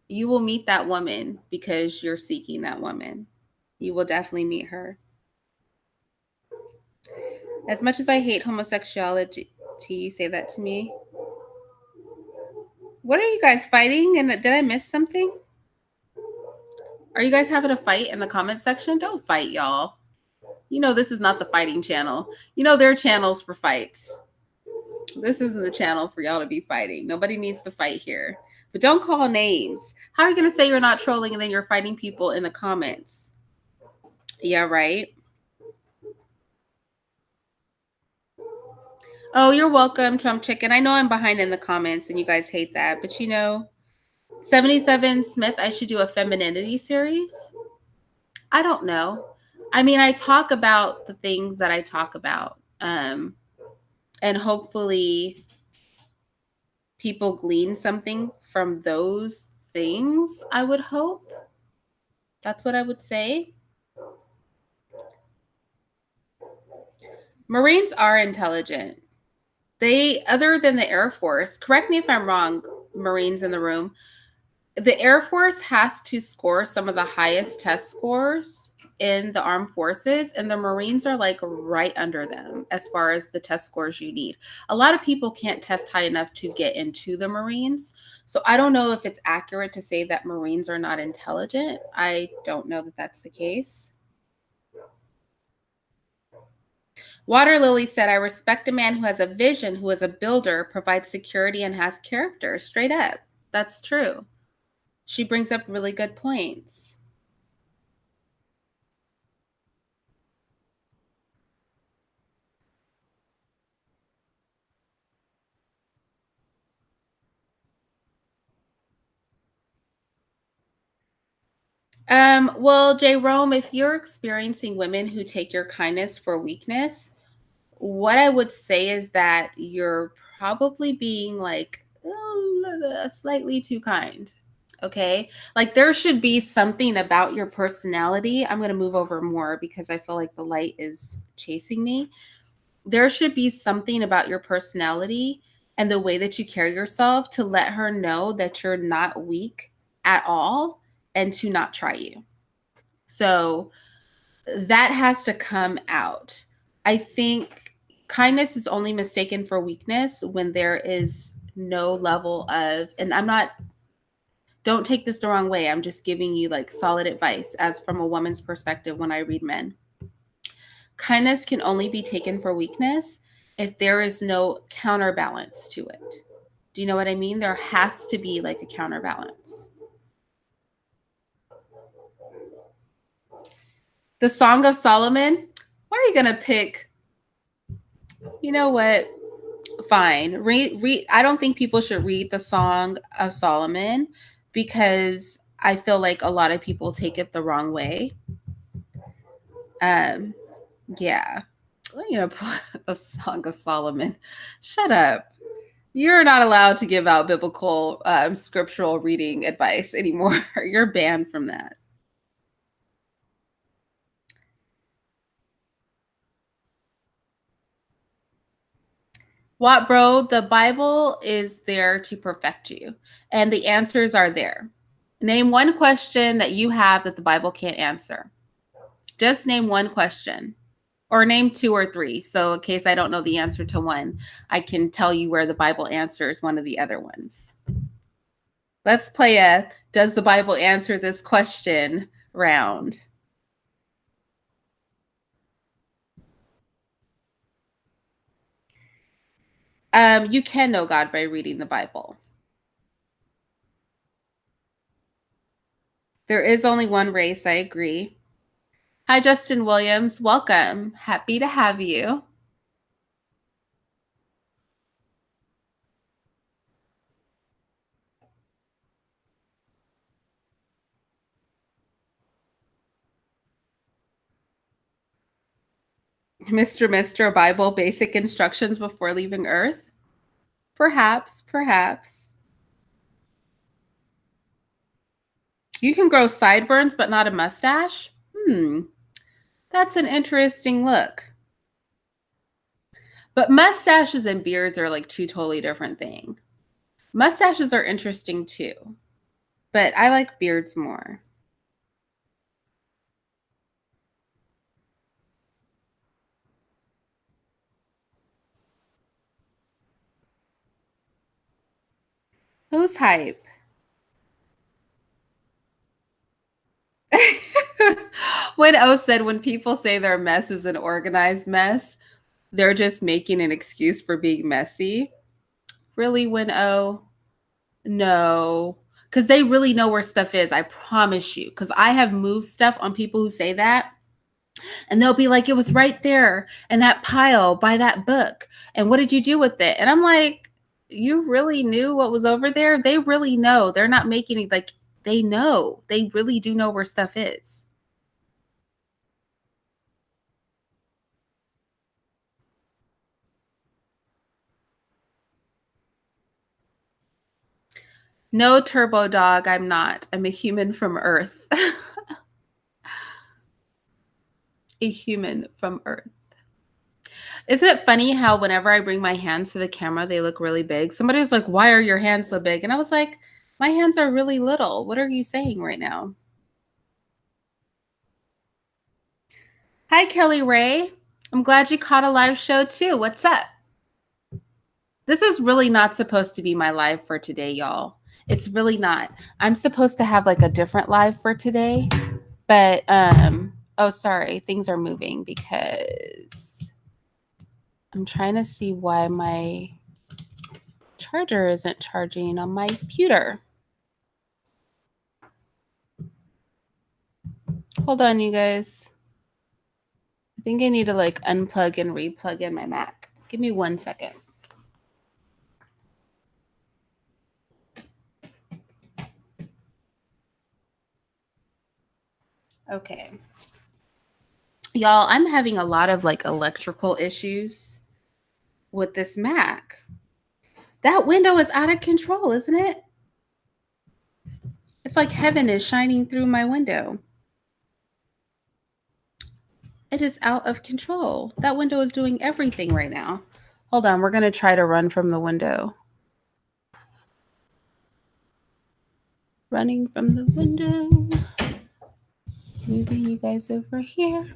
You will meet that woman because you're seeking that woman. You will definitely meet her. As much as I hate homosexuality, you say that to me. What are you guys fighting? And did I miss something? Are you guys having a fight in the comment section? Don't fight, y'all. This is not the fighting channel. There are channels for fights. This isn't the channel for y'all to be fighting. Nobody needs to fight here. But don't call names. How are you going to say you're not trolling and then you're fighting people in the comments? Yeah, right. Oh, you're welcome, Trump Chicken. I know I'm behind in the comments and you guys hate that. But 77 Smith, I should do a femininity series. I don't know. I mean, I talk about the things that I talk about. And hopefully people glean something from those things, I would hope. That's what I would say. Marines are intelligent. They, other than the Air Force, correct me if I'm wrong, Marines in the room, the Air Force has to score some of the highest test scores in the armed forces, and the Marines are like right under them as far as the test scores you need. A lot of people can't test high enough to get into the Marines. So I don't know if it's accurate to say that Marines are not intelligent. I don't know that that's the case. Water Lily said, I respect a man who has a vision, who is a builder, provides security, and has character. Straight up. That's true. She brings up really good points. Well, J. Rome, if you're experiencing women who take your kindness for weakness, what I would say is that you're probably being like slightly too kind. Okay. Like there should be something about your personality. I'm going to move over more because I feel like the light is chasing me. There should be something about your personality and the way that you carry yourself to let her know that you're not weak at all and to not try you. So that has to come out. I think kindness is only mistaken for weakness when there is no level of, and don't take this the wrong way. I'm just giving you like solid advice as from a woman's perspective when I read men. Kindness can only be taken for weakness if there is no counterbalance to it. Do you know what I mean? There has to be like a counterbalance. The Song of Solomon. Why are you going to pick? You know what? Fine. Read. I don't think people should read the Song of Solomon because I feel like a lot of people take it the wrong way. Yeah. Put a Song of Solomon. Shut up. You're not allowed to give out biblical scriptural reading advice anymore. You're banned from that. What, bro? The Bible is there to perfect you, and the answers are there. Name one question that you have that the Bible can't answer. Just name one question, or name two or three. So, in case I don't know the answer to one, I can tell you where the Bible answers one of the other ones. Let's play a Does the Bible answer this question round. You can know God by reading the Bible. There is only one race, I agree. Hi, Justin Williams. Welcome. Happy to have you. Mr. Bible basic instructions before leaving Earth? Perhaps, perhaps. You can grow sideburns, but not a mustache? That's an interesting look. But mustaches and beards are like two totally different things. Mustaches are interesting too, but I like beards more. Who's hype? When O said, when people say their mess is an organized mess, they're just making an excuse for being messy. Really, when O? No, because they really know where stuff is. I promise you. Because I have moved stuff on people who say that, and they'll be like, it was right there in that pile by that book. And what did you do with it? And I'm like, you really knew what was over there? They really know. They're not making it like they know. They really do know where stuff is. No, Turbo Dog, I'm not. I'm a human from Earth. A human from Earth. Isn't it funny how whenever I bring my hands to the camera, they look really big? Somebody was like, why are your hands so big? And I was like, my hands are really little. What are you saying right now? Hi, Kelly Ray. I'm glad you caught a live show too. What's up? This is really not supposed to be my live for today, y'all. It's really not. I'm supposed to have like a different live for today, but oh sorry, things are moving because I'm trying to see why my charger isn't charging on my computer. Hold on, you guys. I think I need to like unplug and replug in my Mac. Give me 1 second. Okay. Y'all, I'm having a lot of like electrical issues with this Mac. That window is out of control, isn't it? It's like heaven is shining through my window. It is out of control. That window is doing everything right now. Hold on, we're going to try to run from the window. Running from the window. Moving you guys over here.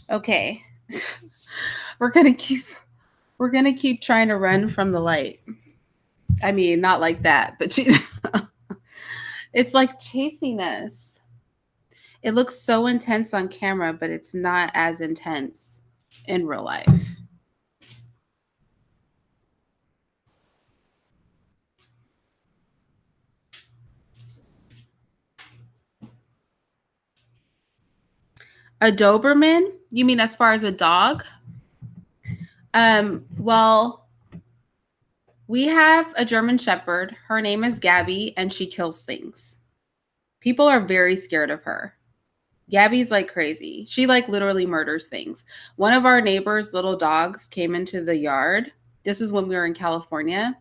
Okay. we're going to keep trying to run from the light. I mean, not like that, but it's like chasing us. It looks so intense on camera, but it's not as intense in real life. A Doberman? You mean as far as a dog? Well, we have a German Shepherd. Her name is Gabby, and she kills things. People are very scared of her. Gabby's like crazy. She like literally murders things. One of our neighbors' little dogs came into the yard. This is when we were in California.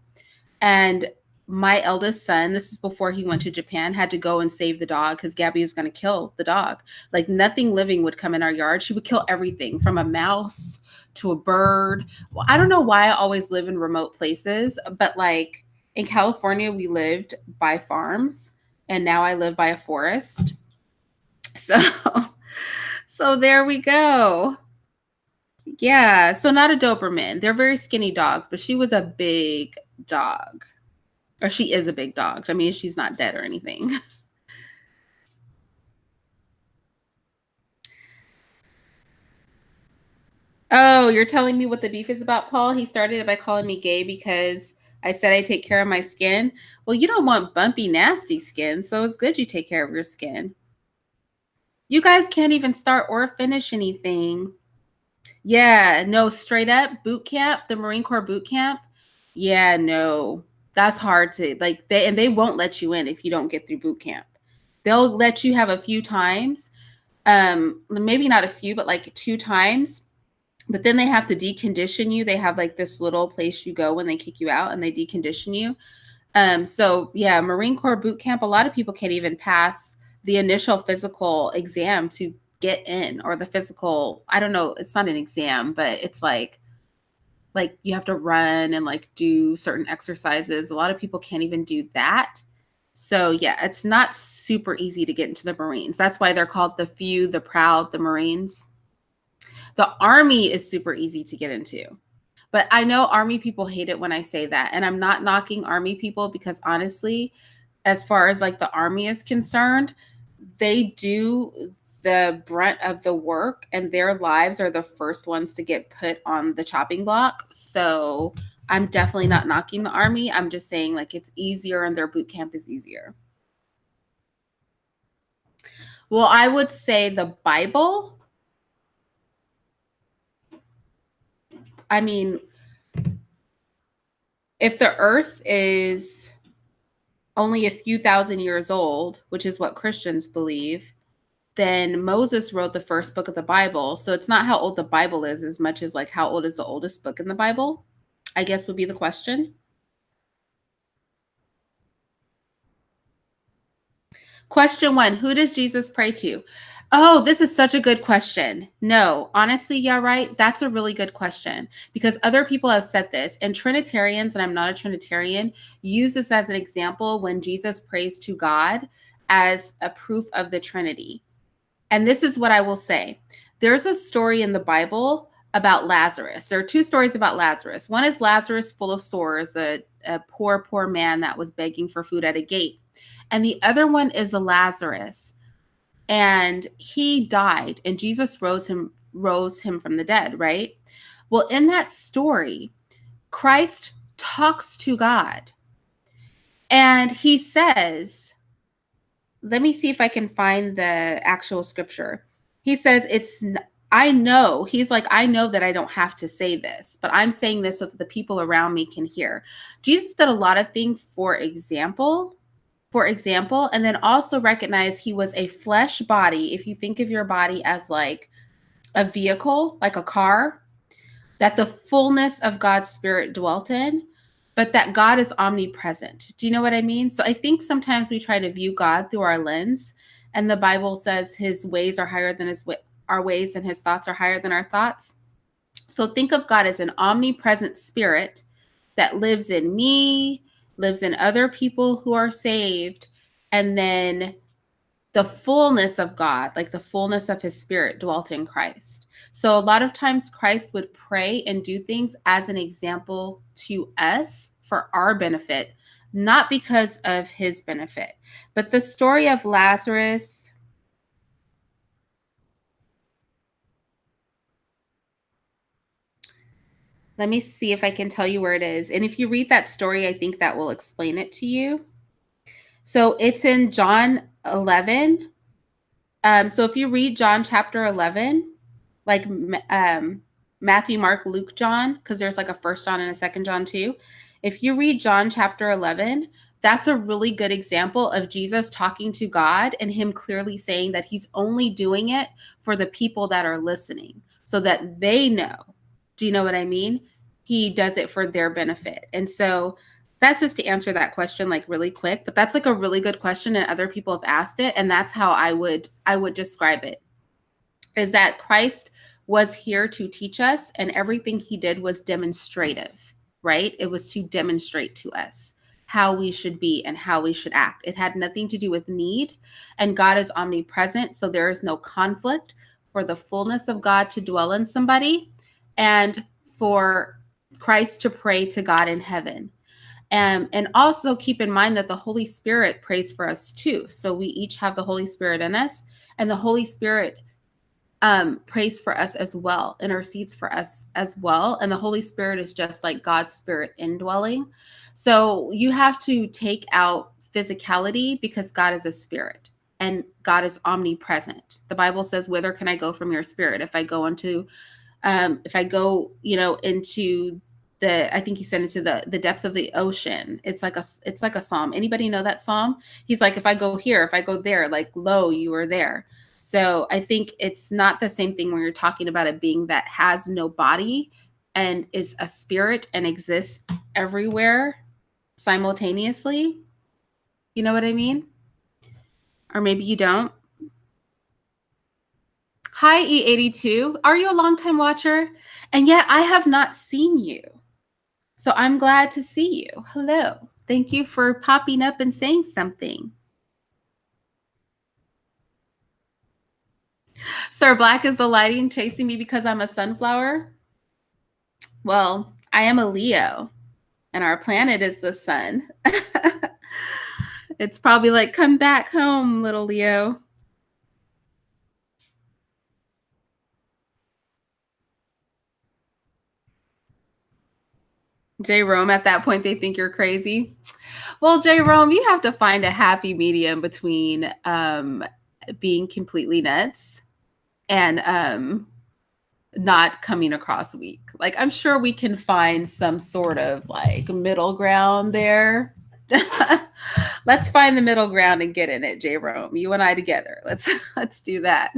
And my eldest son, this is before he went to Japan, had to go and save the dog because Gabby was going to kill the dog. Like nothing living would come in our yard. She would kill everything from a mouse to a bird. Well, I don't know why I always live in remote places, but like in California, we lived by farms, and now I live by a forest. So, so there we go. Yeah. So not a Doberman. They're very skinny dogs, but she was a big dog. Or she is a big dog. I mean, she's not dead or anything. Oh, you're telling me what the beef is about, Paul? He started it by calling me gay because I said I take care of my skin. Well, you don't want bumpy, nasty skin, so it's good you take care of your skin. You guys can't even start or finish anything. Yeah, no, straight up boot camp, the Marine Corps boot camp. Yeah, no. That's hard to like they won't let you in if you don't get through boot camp. They'll let you have a few times. Maybe not a few, but like 2 times. But then they have to decondition you. They have like this little place you go when they kick you out and they decondition you. So yeah, Marine Corps boot camp, a lot of people can't even pass the initial physical exam to get in, or the physical, I don't know, it's not an exam, but it's like you have to run and like do certain exercises. A lot of people can't even do that. So yeah, it's not super easy to get into the Marines. That's why they're called the few, the proud, the Marines. The Army is super easy to get into. But I know Army people hate it when I say that. And I'm not knocking Army people because honestly, as far as like the Army is concerned, they do the brunt of the work and their lives are the first ones to get put on the chopping block. So I'm definitely not knocking the Army. I'm just saying like it's easier and their boot camp is easier. Well, I would say the Bible. I mean, if the earth is only a few thousand years old, which is what Christians believe, then Moses wrote the first book of the Bible. So it's not how old the Bible is as much as like how old is the oldest book in the Bible, I guess would be the question. Question one, who does Jesus pray to? Oh, this is such a good question. No, honestly, yeah, right. That's a really good question because other people have said this, and Trinitarians, and I'm not a Trinitarian, use this as an example when Jesus prays to God as a proof of the Trinity. And this is what I will say. There's a story in the Bible about Lazarus. There are two stories about Lazarus. One is Lazarus full of sores, a poor, poor man that was begging for food at a gate. And the other one is a Lazarus. And he died, and Jesus rose him from the dead, right? Well, in that story, Christ talks to God. And he says, let me see if I can find the actual scripture. He says, I know, he's like, I know that I don't have to say this, but I'm saying this so that the people around me can hear. Jesus did a lot of things for example, and then also recognize he was a flesh body. If you think of your body as like a vehicle, like a car, that the fullness of God's spirit dwelt in, but that God is omnipresent. Do you know what I mean? So I think sometimes we try to view God through our lens, and the Bible says his ways are higher than our ways, and his thoughts are higher than our thoughts. So think of God as an omnipresent spirit that lives in me, lives in other people who are saved, and then the fullness of God, like the fullness of his spirit, dwelt in Christ. So a lot of times Christ would pray and do things as an example to us for our benefit, not because of his benefit. But the story of Lazarus, let me see if I can tell you where it is. And if you read that story, I think that will explain it to you. So it's in John 11. So if you read John chapter 11, like Matthew, Mark, Luke, John, because there's like a first John and a second John too. If you read John chapter 11, that's a really good example of Jesus talking to God and him clearly saying that he's only doing it for the people that are listening so that they know. Do you know what I mean? He does it for their benefit. And so that's just to answer that question like really quick, but that's like a really good question and other people have asked it, and that's how I would describe it. Is that Christ was here to teach us, and everything he did was demonstrative, right? It was to demonstrate to us how we should be and how we should act. It had nothing to do with need, and God is omnipresent, so there is no conflict for the fullness of God to dwell in somebody and for Christ to pray to God in heaven. And also keep in mind that the Holy Spirit prays for us too. So we each have the Holy Spirit in us, and the Holy Spirit prays for us as well, intercedes for us as well. And the Holy Spirit is just like God's Spirit indwelling. So you have to take out physicality because God is a spirit and God is omnipresent. The Bible says, "Whither can I go from your spirit? If I go, into I think he said into the depths of the ocean." It's like a psalm. Anybody know that psalm? He's like, if I go here, if I go there, like, lo, you are there. So I think it's not the same thing when you're talking about a being that has no body and is a spirit and exists everywhere simultaneously. You know what I mean? Or maybe you don't. Hi, E82. Are you a longtime watcher? And yet I have not seen you. So I'm glad to see you. Hello. Thank you for popping up and saying something. Sir Black, is the lighting chasing me because I'm a sunflower? Well, I am a Leo, and our planet is the sun. It's probably like, come back home, little Leo. J. Rome, at that point, they think you're crazy. Well, J. Rome, you have to find a happy medium between being completely nuts and not coming across weak. Like, I'm sure we can find some sort of like middle ground there. Let's find the middle ground and get in it, J. Rome. You and I together. Let's do that.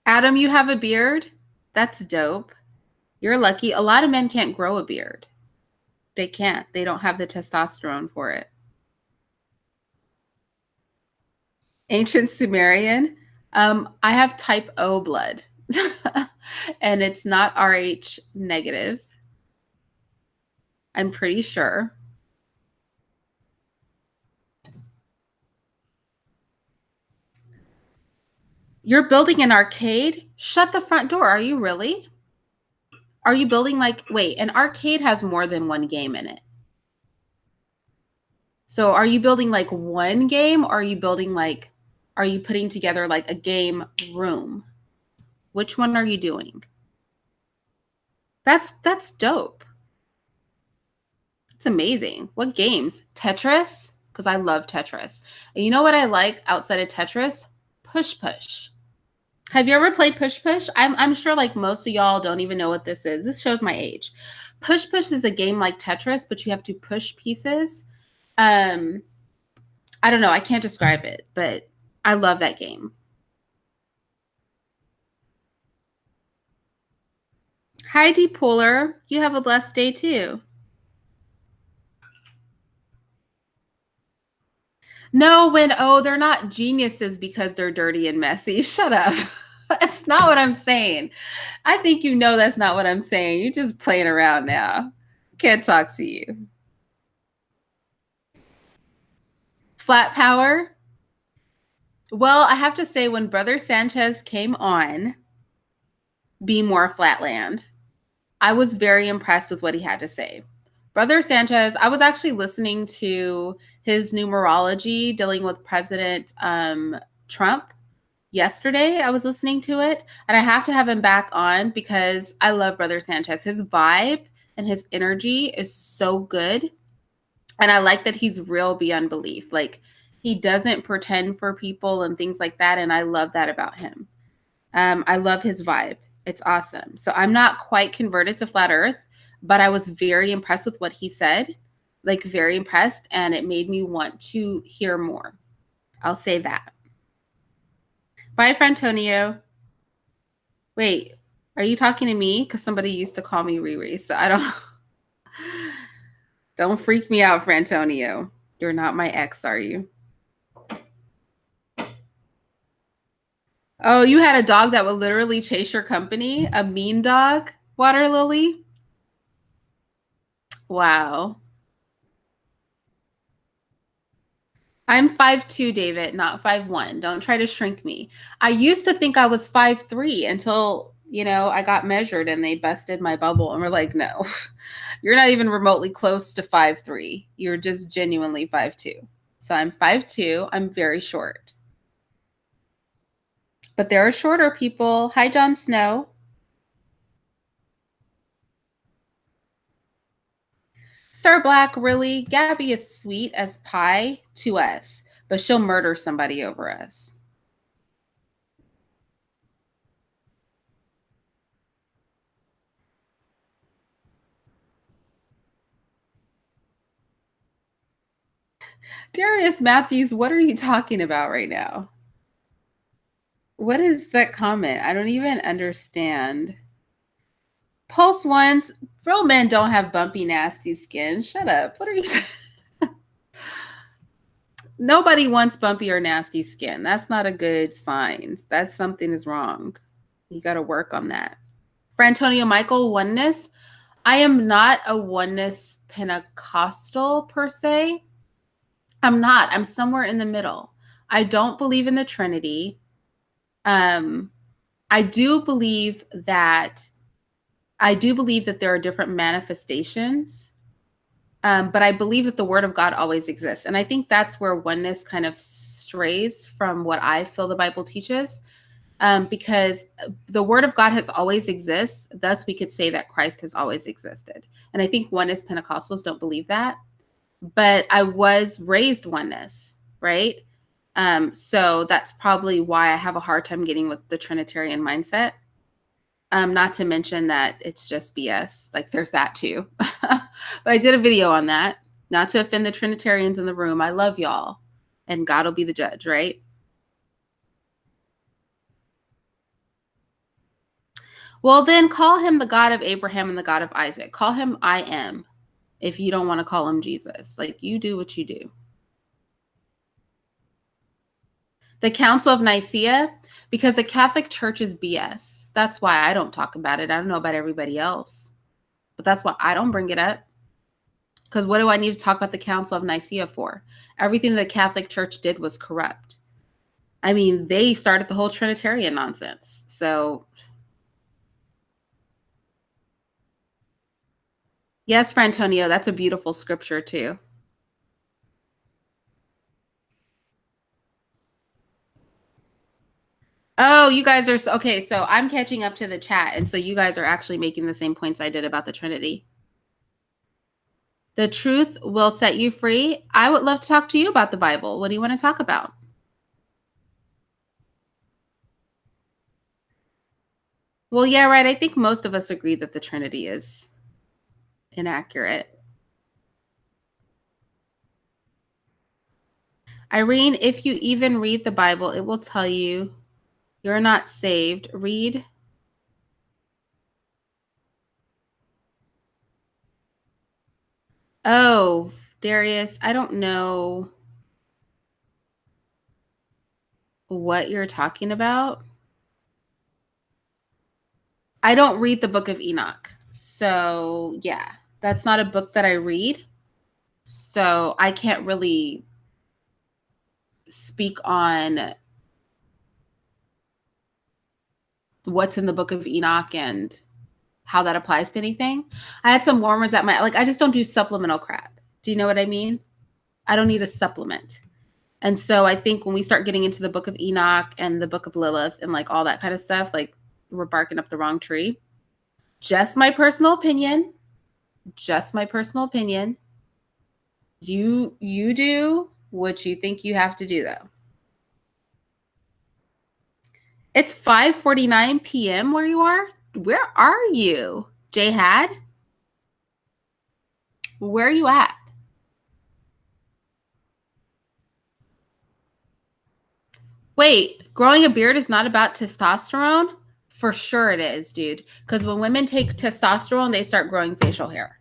Adam, you have a beard? That's dope. You're lucky. A lot of men can't grow a beard. They can't. They don't have the testosterone for it. Ancient Sumerian. I have type O blood, and it's not Rh negative. I'm pretty sure. You're building an arcade? Shut the front door. Are you really? Are you building wait, an arcade has more than one game in it. So are you building like one game, or are you putting together like a game room? Which one are you doing? That's dope. It's amazing. What games? Tetris? Because I love Tetris. And you know what I like outside of Tetris? Push Push. Have you ever played Push Push? I'm sure like most of y'all don't even know what this is. This shows my age. Push Push is a game like Tetris, but you have to push pieces. I don't know. I can't describe it, but I love that game. Hi, D Polar. You have a blessed day too. No, they're not geniuses because they're dirty and messy. Shut up. That's not what I'm saying. I think you know that's not what I'm saying. You're just playing around now. Can't talk to you. Flat power. Well, I have to say, when Brother Sanchez came on Be More Flatland, I was very impressed with what he had to say. Brother Sanchez, I was actually listening to his numerology dealing with President Trump yesterday. I was listening to it, and I have to have him back on because I love Brother Sanchez. His vibe and his energy is so good. And I like that he's real beyond belief. Like, he doesn't pretend for people and things like that. And I love that about him. I love his vibe. It's awesome. So I'm not quite converted to flat earth, but I was very impressed with what he said, like very impressed. And it made me want to hear more. I'll say that. Bye, Frantonio. Wait, Are you talking to me? Because somebody used to call me Riri, so I don't freak me out, Frantonio. You're not my ex, are you? Oh, you had a dog that would literally chase your company? A mean dog, Water Lily? Wow. I'm 5'2", David, not 5'1". Don't try to shrink me. I used to think I was 5'3" until, I got measured and they busted my bubble and were like, no, you're not even remotely close to 5'3". You're just genuinely 5'2". So I'm 5'2". I'm very short. But there are shorter people. Hi, Jon Snow. Sir Black, really? Gabby is sweet as pie to us, but she'll murder somebody over us. Darius Matthews, what are you talking about right now? What is that comment? I don't even understand. Pulse ones, real men don't have bumpy, nasty skin. Shut up. What are you saying? Nobody wants bumpy or nasty skin. That's not a good sign. That's something is wrong. You got to work on that. Frantonio Michael, oneness. I am not a oneness Pentecostal per se. I'm not. I'm somewhere in the middle. I don't believe in the Trinity. Um, I do believe that there are different manifestations, but I believe that the Word of God always exists, and I think that's where oneness kind of strays from what I feel the Bible teaches, because the Word of God has always existed. Thus, we could say that Christ has always existed, and I think oneness Pentecostals don't believe that. But I was raised oneness, right? So that's probably why I have a hard time getting with the Trinitarian mindset. Not to mention that it's just BS. Like there's that too. But I did a video on that. Not to offend the Trinitarians in the room. I love y'all. And God will be the judge, right? Well, then call him the God of Abraham and the God of Isaac. Call him I am if you don't want to call him Jesus. Like you do what you do. The Council of Nicaea, because the Catholic Church is BS. That's why I don't talk about it. I don't know about everybody else, but that's why I don't bring it up. Because what do I need to talk about the Council of Nicaea for? Everything the Catholic Church did was corrupt. I mean, they started the whole Trinitarian nonsense. So, yes, Frantonio, that's a beautiful scripture too. Oh, you guys are okay. So I'm catching up to the chat. And so you guys are actually making the same points I did about the Trinity. The truth will set you free. I would love to talk to you about the Bible. What do you want to talk about? Well, yeah, right. I think most of us agree that the Trinity is inaccurate. Irene, if you even read the Bible, it will tell you you're not saved. Read. Oh, Darius, I don't know what you're talking about. I don't read the Book of Enoch. So, yeah, that's not a book that I read. So, I can't really speak on what's in the Book of Enoch and how that applies to anything. I had some Mormons at my, like, I just don't do supplemental crap. Do you know what I mean? I don't need a supplement. And so I think when we start getting into the Book of Enoch and the Book of Lilith and like all that kind of stuff, like we're barking up the wrong tree. Just my personal opinion. Just my personal opinion. You do what you think you have to do though. It's 5:49 p.m. where you are? Where are you? Jihad? Where are you at? Wait, growing a beard is not about testosterone? For sure it is, dude. Because when women take testosterone, they start growing facial hair.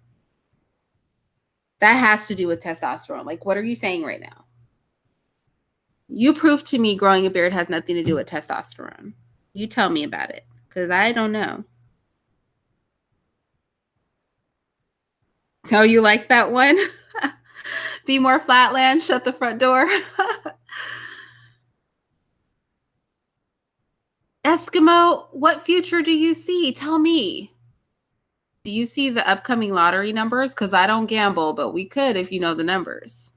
That has to do with testosterone. Like, what are you saying right now? You prove to me growing a beard has nothing to do with testosterone. You tell me about it, because I don't know. Oh, you like that one? Be more flatland, shut the front door. Eskimo, what future do you see? Tell me. Do you see the upcoming lottery numbers? Because I don't gamble, but we could if you know the numbers.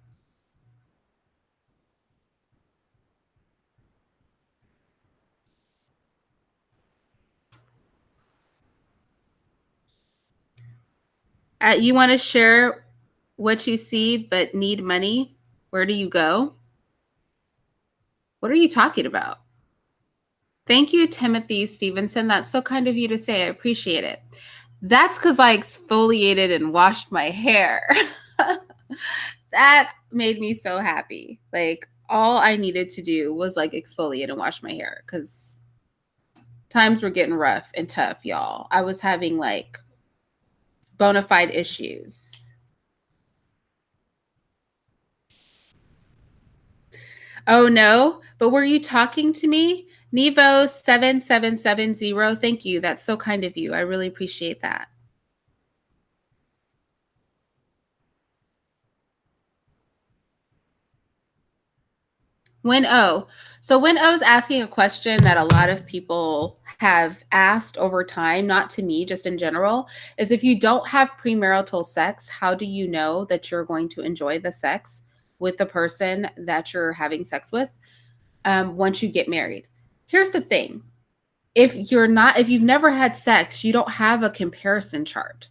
You want to share what you see but need money? Where do you go? What are you talking about? Thank you, Timothy Stevenson. That's so kind of you to say. I appreciate it. That's because I exfoliated and washed my hair. That made me so happy. Like, all I needed to do was like exfoliate and wash my hair because times were getting rough and tough, y'all. I was having like bona fide issues. Oh no, but were you talking to me? Nevo7770. Thank you. That's so kind of you. I really appreciate that. When O. So when O is asking a question that a lot of people have asked over time, not to me, just in general, is if you don't have premarital sex, how do you know that you're going to enjoy the sex with the person that you're having sex with once you get married? Here's the thing. If you've never had sex, you don't have a comparison chart.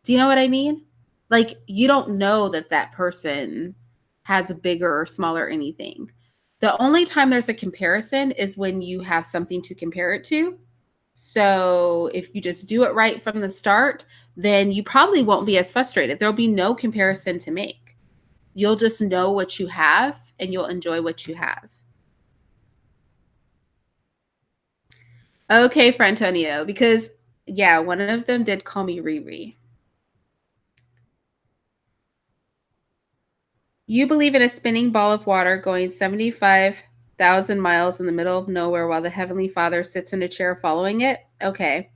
Do you know what I mean? Like, you don't know that that person has a bigger or smaller anything. The only time there's a comparison is when you have something to compare it to. So if you just do it right from the start, then you probably won't be as frustrated. There'll be no comparison to make. You'll just know what you have and you'll enjoy what you have. Okay, Frantonio, because yeah, one of them did call me Riri. You believe in a spinning ball of water going 75,000 miles in the middle of nowhere while the Heavenly Father sits in a chair following it? Okay.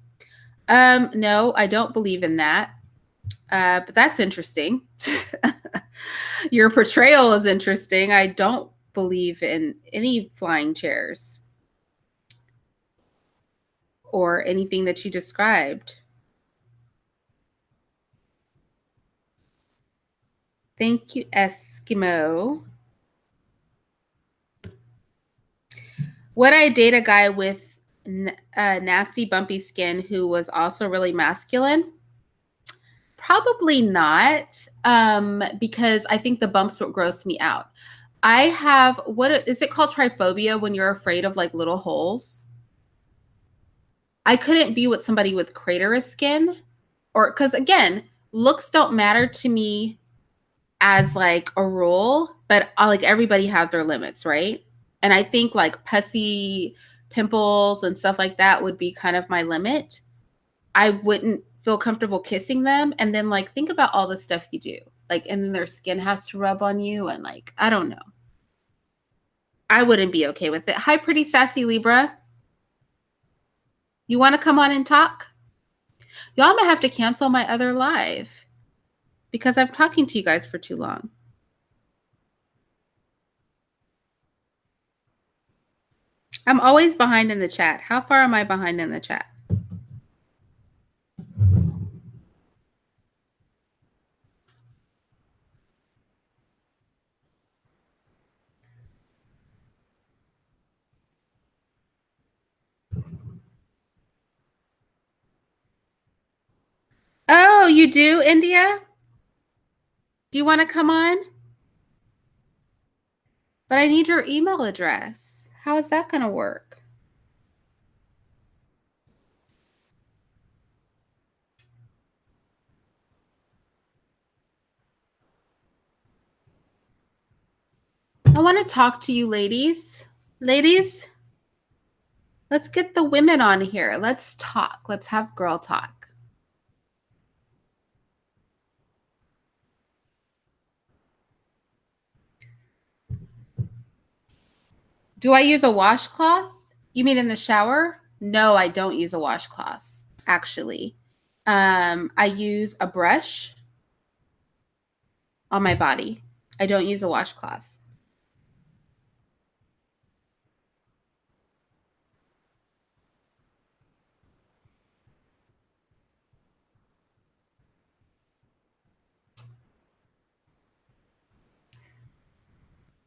No, I don't believe in that. But that's interesting. Your portrayal is interesting. I don't believe in any flying chairs or anything that you described. Thank you, Eskimo. Would I date a guy with nasty, bumpy skin who was also really masculine? Probably not, because I think the bumps would gross me out. I have what is it called, tryphobia, when you're afraid of like little holes? I couldn't be with somebody with craterous skin, or because again, looks don't matter to me as like a rule, but like everybody has their limits, right? And I think like pussy pimples and stuff like that would be kind of my limit. I wouldn't feel comfortable kissing them. And then like think about all the stuff you do. Like, and then their skin has to rub on you and like, I don't know. I wouldn't be okay with it. Hi, pretty sassy Libra. You want to come on and talk? Y'all might have to cancel my other live because I'm talking to you guys for too long. I'm always behind in the chat. How far am I behind in the chat? Oh, you do, India? Do you want to come on? But I need your email address. How is that going to work? I want to talk to you, ladies. Ladies, Let's get the women on here. Let's talk. Let's have girl talk. Do I use a washcloth? You mean in the shower? No, I don't use a washcloth, actually. I use a brush on my body. I don't use a washcloth.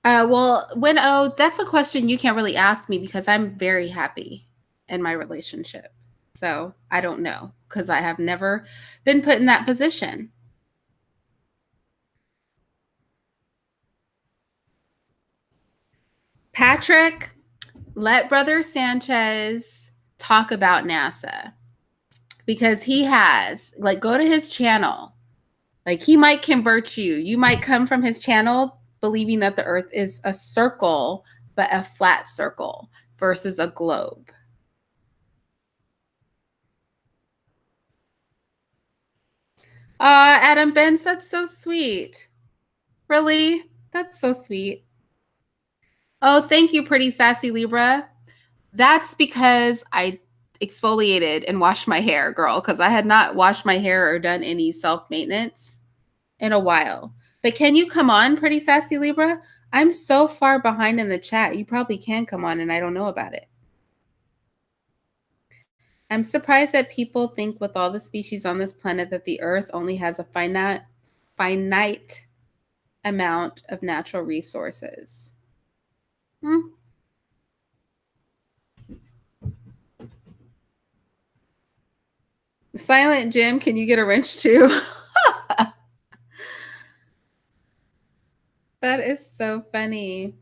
That's a question you can't really ask me because I'm very happy in my relationship. So I don't know because I have never been put in that position. Patrick, let Brother Sanchez talk about NASA because he has, like, go to his channel. Like, he might convert you. You might come from his channel believing that the earth is a circle, but a flat circle versus a globe. Adam Benz, that's so sweet. Really? That's so sweet. Oh, thank you, pretty sassy Libra. That's because I exfoliated and washed my hair, girl, because I had not washed my hair or done any self maintenance in a while. But can you come on, pretty sassy Libra? I'm so far behind in the chat. You probably can come on and I don't know about it. I'm surprised that people think with all the species on this planet that the earth only has a finite amount of natural resources. Hmm. Silent Jim, can you get a wrench too? That is so funny.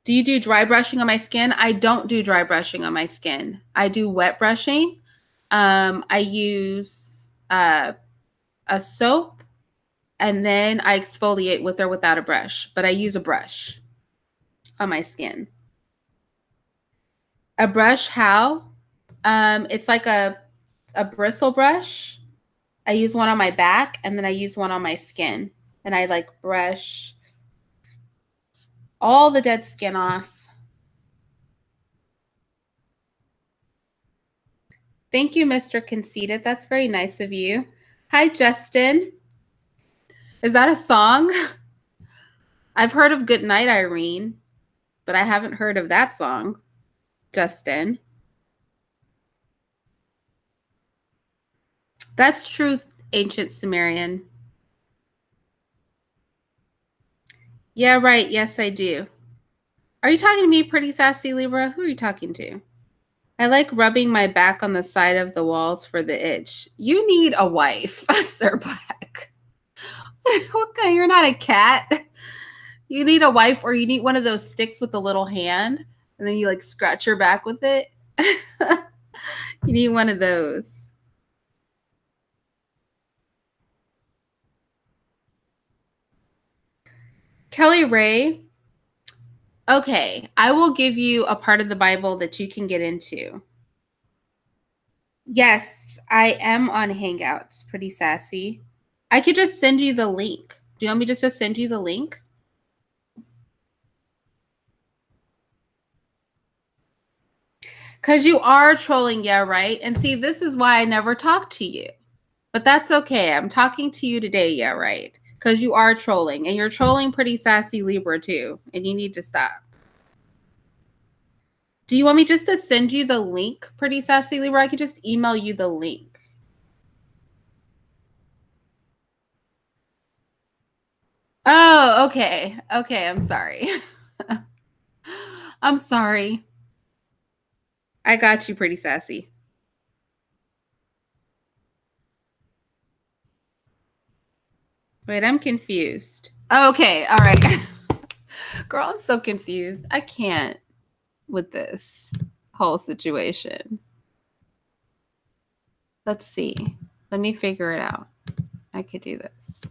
Do you do dry brushing on my skin? I don't do dry brushing on my skin. I do wet brushing. I use a soap and then I exfoliate with or without a brush, but I use a brush on my skin. A brush, how? It's like a bristle brush. I use one on my back and then I use one on my skin. And I like brush all the dead skin off. Thank you, Mr. Conceited. That's very nice of you. Hi, Justin. Is that a song? I've heard of Good Night, Irene, but I haven't heard of that song, Justin. That's true, ancient Sumerian. Yeah, right. Yes, I do. Are you talking to me, pretty sassy Libra? Who are you talking to? I like rubbing my back on the side of the walls for the itch. You need a wife, Sir Black. Okay, you're not a cat. You need a wife, or you need one of those sticks with the little hand, and then you like scratch your back with it. You need one of those. Kelly Ray. Okay, I will give you a part of the Bible that you can get into. Yes, I am on Hangouts, pretty sassy. I could just send you the link. Do you want me just to send you the link? Because you are trolling, yeah, right? And see, this is why I never talk to you. But that's okay. I'm talking to you today, yeah, right? Because you are trolling. And you're trolling pretty sassy Libra too. And you need to stop. Do you want me just to send you the link, pretty sassy Libra? I could just email you the link. Oh, okay. Okay, I'm sorry. I'm sorry. I got you, pretty sassy. Wait, I'm confused. Okay, all right. Girl, I'm so confused. I can't with this whole situation. Let's see. Let me figure it out. I could do this.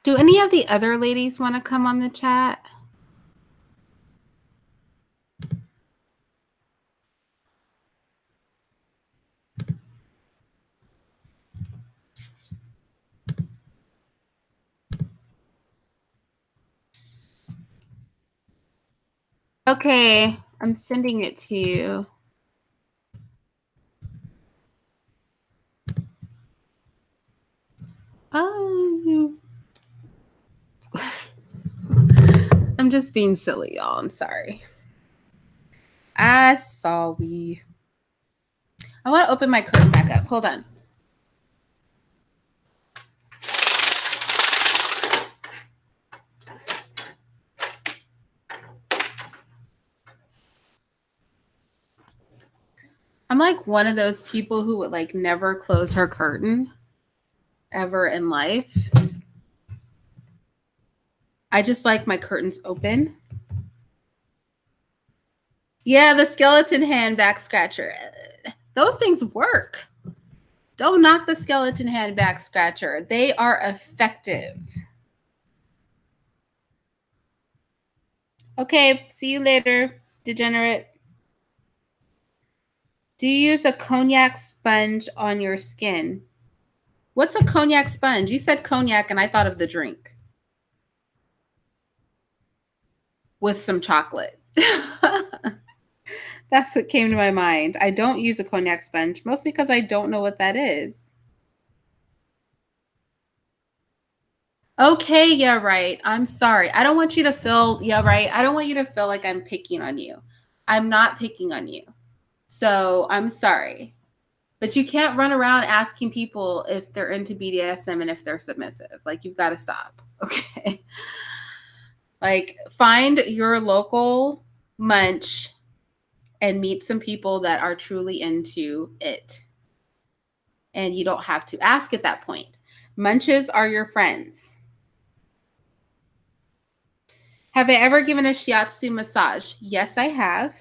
Do any of the other ladies want to come on the chat? Okay, I'm sending it to you. Oh, I'm just being silly, y'all. I'm sorry. I saw we. I want to open my curtain back up. Hold on. I'm like one of those people who would like never close her curtain ever in life. I just like my curtains open. Yeah, the skeleton hand back scratcher. Those things work. Don't knock the skeleton hand back scratcher. They are effective. Okay, see you later, degenerate. Do you use a cognac sponge on your skin? What's a cognac sponge? You said cognac and I thought of the drink with some chocolate. That's what came to my mind. I don't use a cognac sponge, mostly because I don't know what that is. Okay, yeah, right. I'm sorry. I don't want you to feel, yeah, right. I don't want you to feel like I'm picking on you. I'm not picking on you. So I'm sorry. But you can't run around asking people if they're into BDSM and if they're submissive. Like, you've got to stop. Okay. Like, find your local munch and meet some people that are truly into it. And you don't have to ask at that point. Munches are your friends. Have I ever given a shiatsu massage? Yes, I have.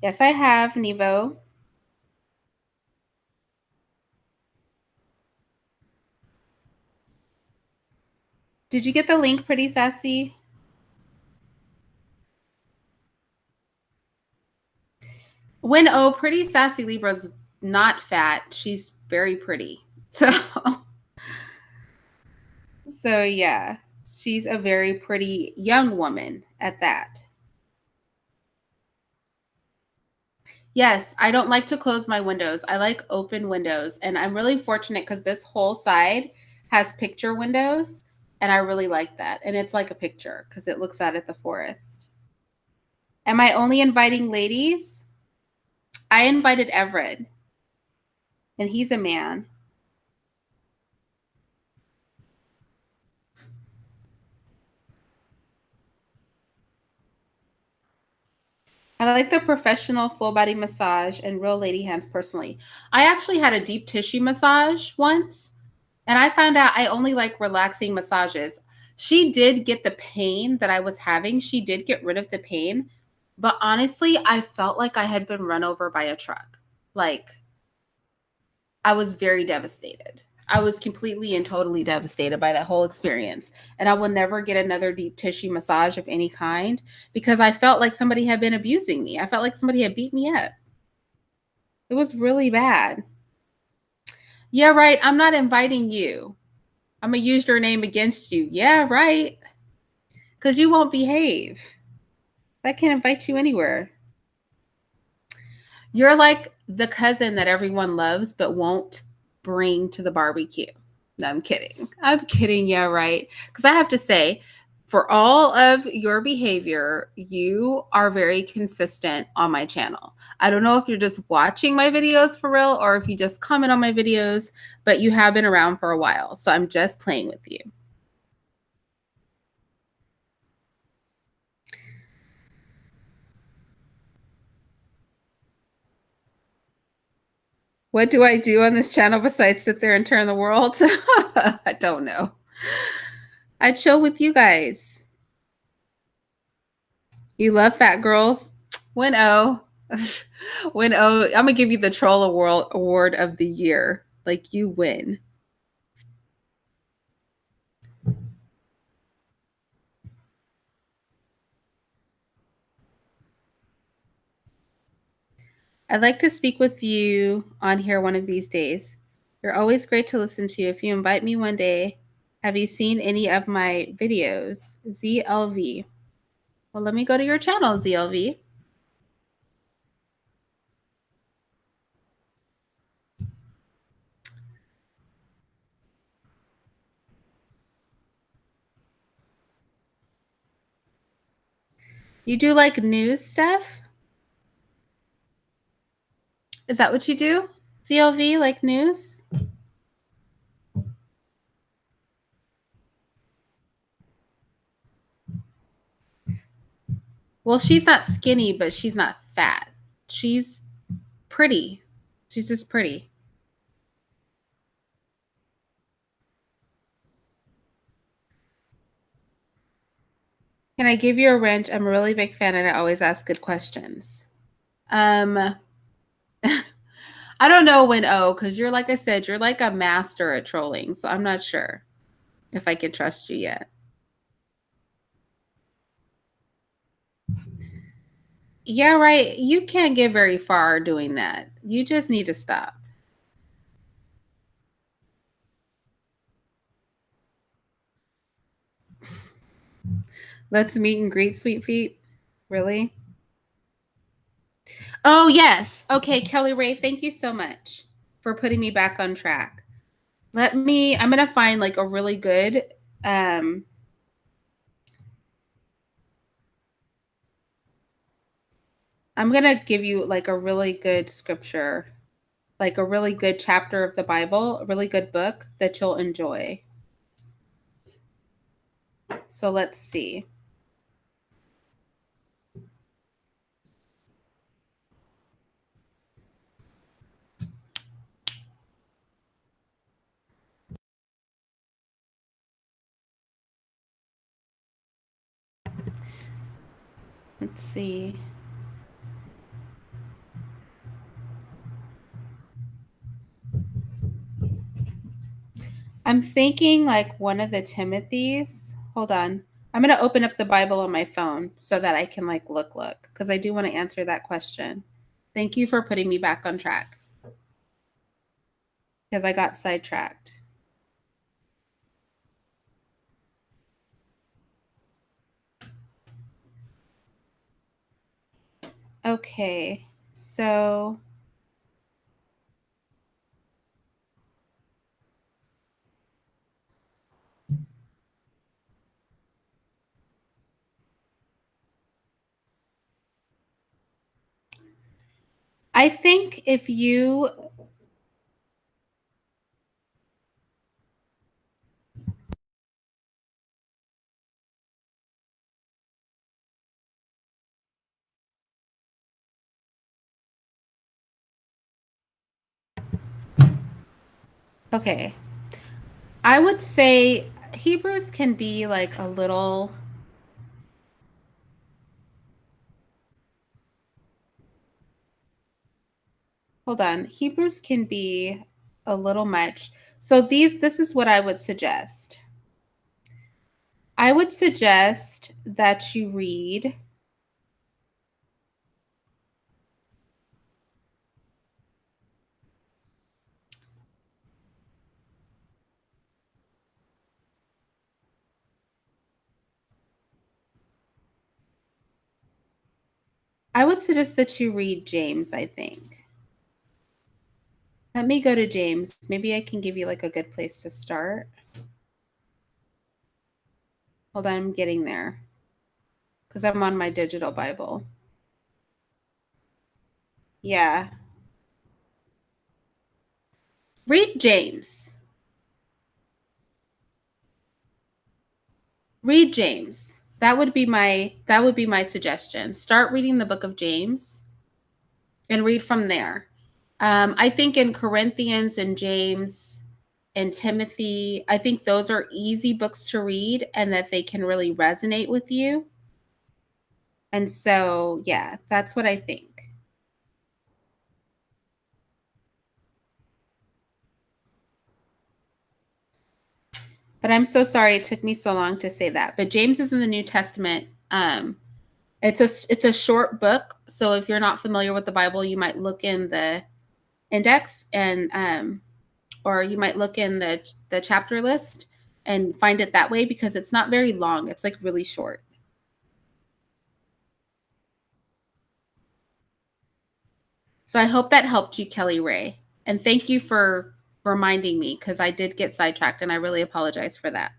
Yes, I have, Nevo. Did you get the link, Pretty Sassy? When Pretty Sassy Libra's not fat, she's very pretty. So yeah, she's a very pretty young woman at that. Yes, I don't like to close my windows. I like open windows. And I'm really fortunate because this whole side has picture windows. And I really like that. And it's like a picture because it looks out at the forest. Am I only inviting ladies? I invited Everett, and he's a man. I like the professional full body massage and real lady hands personally. I actually had a deep tissue massage once, and I found out I only like relaxing massages. She did get the pain that I was having. She did get rid of the pain. But honestly, I felt like I had been run over by a truck. Like, I was very devastated. I was completely and totally devastated by that whole experience. And I will never get another deep tissue massage of any kind because I felt like somebody had been abusing me. I felt like somebody had beat me up. It was really bad. Yeah, right. I'm not inviting you. I'm going to use your name against you. Yeah, right. Because you won't behave. I can't invite you anywhere. You're like the cousin that everyone loves but won't bring to the barbecue. No, I'm kidding. I'm kidding. Yeah, right. Because I have to say, for all of your behavior, you are very consistent on my channel. I don't know if you're just watching my videos for real or if you just comment on my videos, but you have been around for a while. So I'm just playing with you. What do I do on this channel besides sit there and turn the world? I don't know. I chill with you guys. You love fat girls? Win O. Win O. I'm gonna give you the troll award of the year. Like, you win. I'd like to speak with you on here one of these days. You're always great to listen to. If you invite me one day, have you seen any of my videos? ZLV. Well, let me go to your channel, ZLV. You do like news stuff? Is that what you do? ZLV, like news? Well, she's not skinny, but she's not fat. She's pretty. She's just pretty. Can I give you a wrench? I'm a really big fan and I always ask good questions. I don't know when because you're like I said, you're like a master at trolling, so I'm not sure if I can trust you yet. Yeah, right. You can't get very far doing that. You just need to stop. Let's meet and greet, sweet feet. Really? Oh, yes. Okay, Kelly Ray, thank you so much for putting me back on track. I'm going to find like a really good um I'm going to give you like a really good scripture, like a really good chapter of the Bible, a really good book that you'll enjoy. So let's see. Let's see. I'm thinking like one of the Timothys. Hold on. I'm going to open up the Bible on my phone so that I can like look because I do want to answer that question. Thank you for putting me back on track because I got sidetracked. Okay. So I think if you okay, I would say Hebrews can be like a little. Hold on. Hebrews can be a little much. So this is what I would suggest. I would suggest that you read. I would suggest that you read James, I think. Let me go to James. Maybe I can give you like a good place to start. Hold on, I'm getting there because I'm on my digital Bible. Yeah. Read James. Read James. That would be my suggestion. Start reading the book of James and read from there. I think in Corinthians and James and Timothy, I think those are easy books to read and that they can really resonate with you. And so, yeah, that's what I think. But I'm so sorry it took me so long to say that. But James is in the New Testament. It's a short book, so if you're not familiar with the Bible, you might look in the index and or you might look in the chapter list and find it that way because it's not very long. It's like really short. So I hope that helped you, Kelly Ray. And thank you for reminding me because I did get sidetracked and I really apologize for that.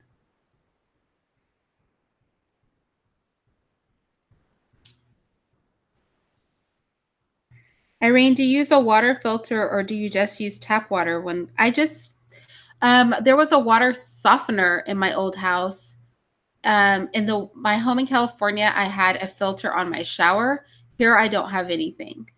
Irene, do you use a water filter or do you just use tap water? When I just there was a water softener in my old house. In the my home in California, I had a filter on my shower. Here I don't have anything.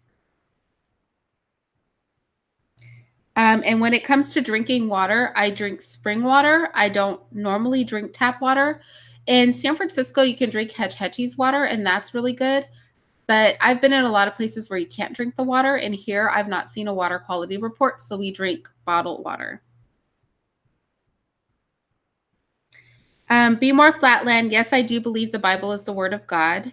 And when it comes to drinking water, I drink spring water. I don't normally drink tap water. In San Francisco, you can drink Hetch Hetchy's water, and that's really good. But I've been in a lot of places where you can't drink the water, and here I've not seen a water quality report, so we drink bottled water. Be more flatland. Yes, I do believe the Bible is the word of God.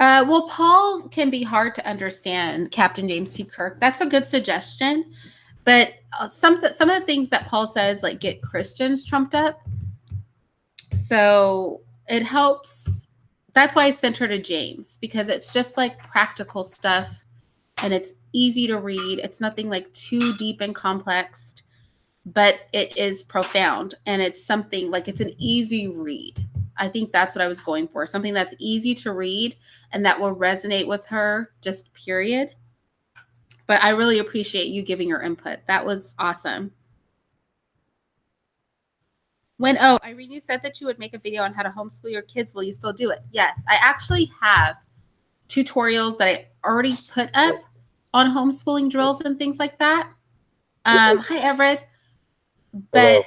Well, Paul can be hard to understand, Captain James T. Kirk. That's a good suggestion. But some of the things that Paul says, like, get Christians trumped up. So it helps. That's why I sent her to James, because it's just like practical stuff and it's easy to read. It's nothing like too deep and complex, but it is profound and it's something like it's an easy read. I think that's what I was going for. Something that's easy to read and that will resonate with her, just period. But I really appreciate you giving your input. That was awesome. Oh, Irene, you said that you would make a video on how to homeschool your kids. Will you still do it? Yes, I actually have tutorials that I already put up on homeschooling drills and things like that. Hi, Everett. But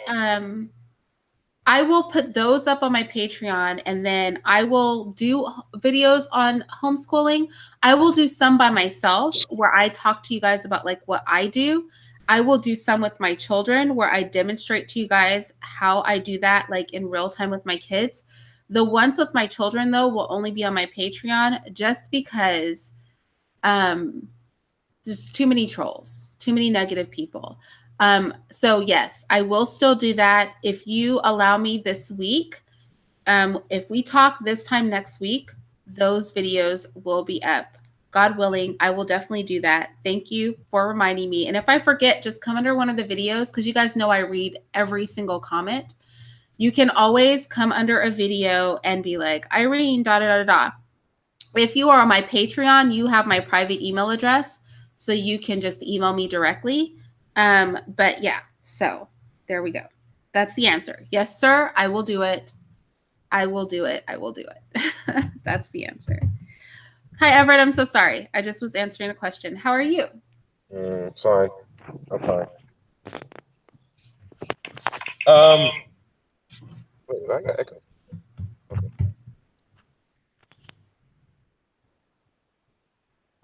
I will put those up on my Patreon and then I will do videos on homeschooling. I will do some by myself where I talk to you guys about like what I do. I will do some with my children where I demonstrate to you guys how I do that like in real time with my kids. The ones with my children though will only be on my Patreon just because there's too many trolls, too many negative people. So yes, I will still do that. If you allow me this week, if we talk this time next week, those videos will be up. God willing, I will definitely do that. Thank you for reminding me. And if I forget, just come under one of the videos because you guys know I read every single comment. You can always come under a video and be like, Irene, da da da da. If you are on my Patreon, you have my private email address, so you can just email me directly. But yeah, so there we go. That's the answer. Yes, sir, I will do it. I will do it. I will do it. That's the answer. Hi, Everett. I'm so sorry. I just was answering a question. How are you? Sorry, I'm fine. Um, wait, I got echo. Okay.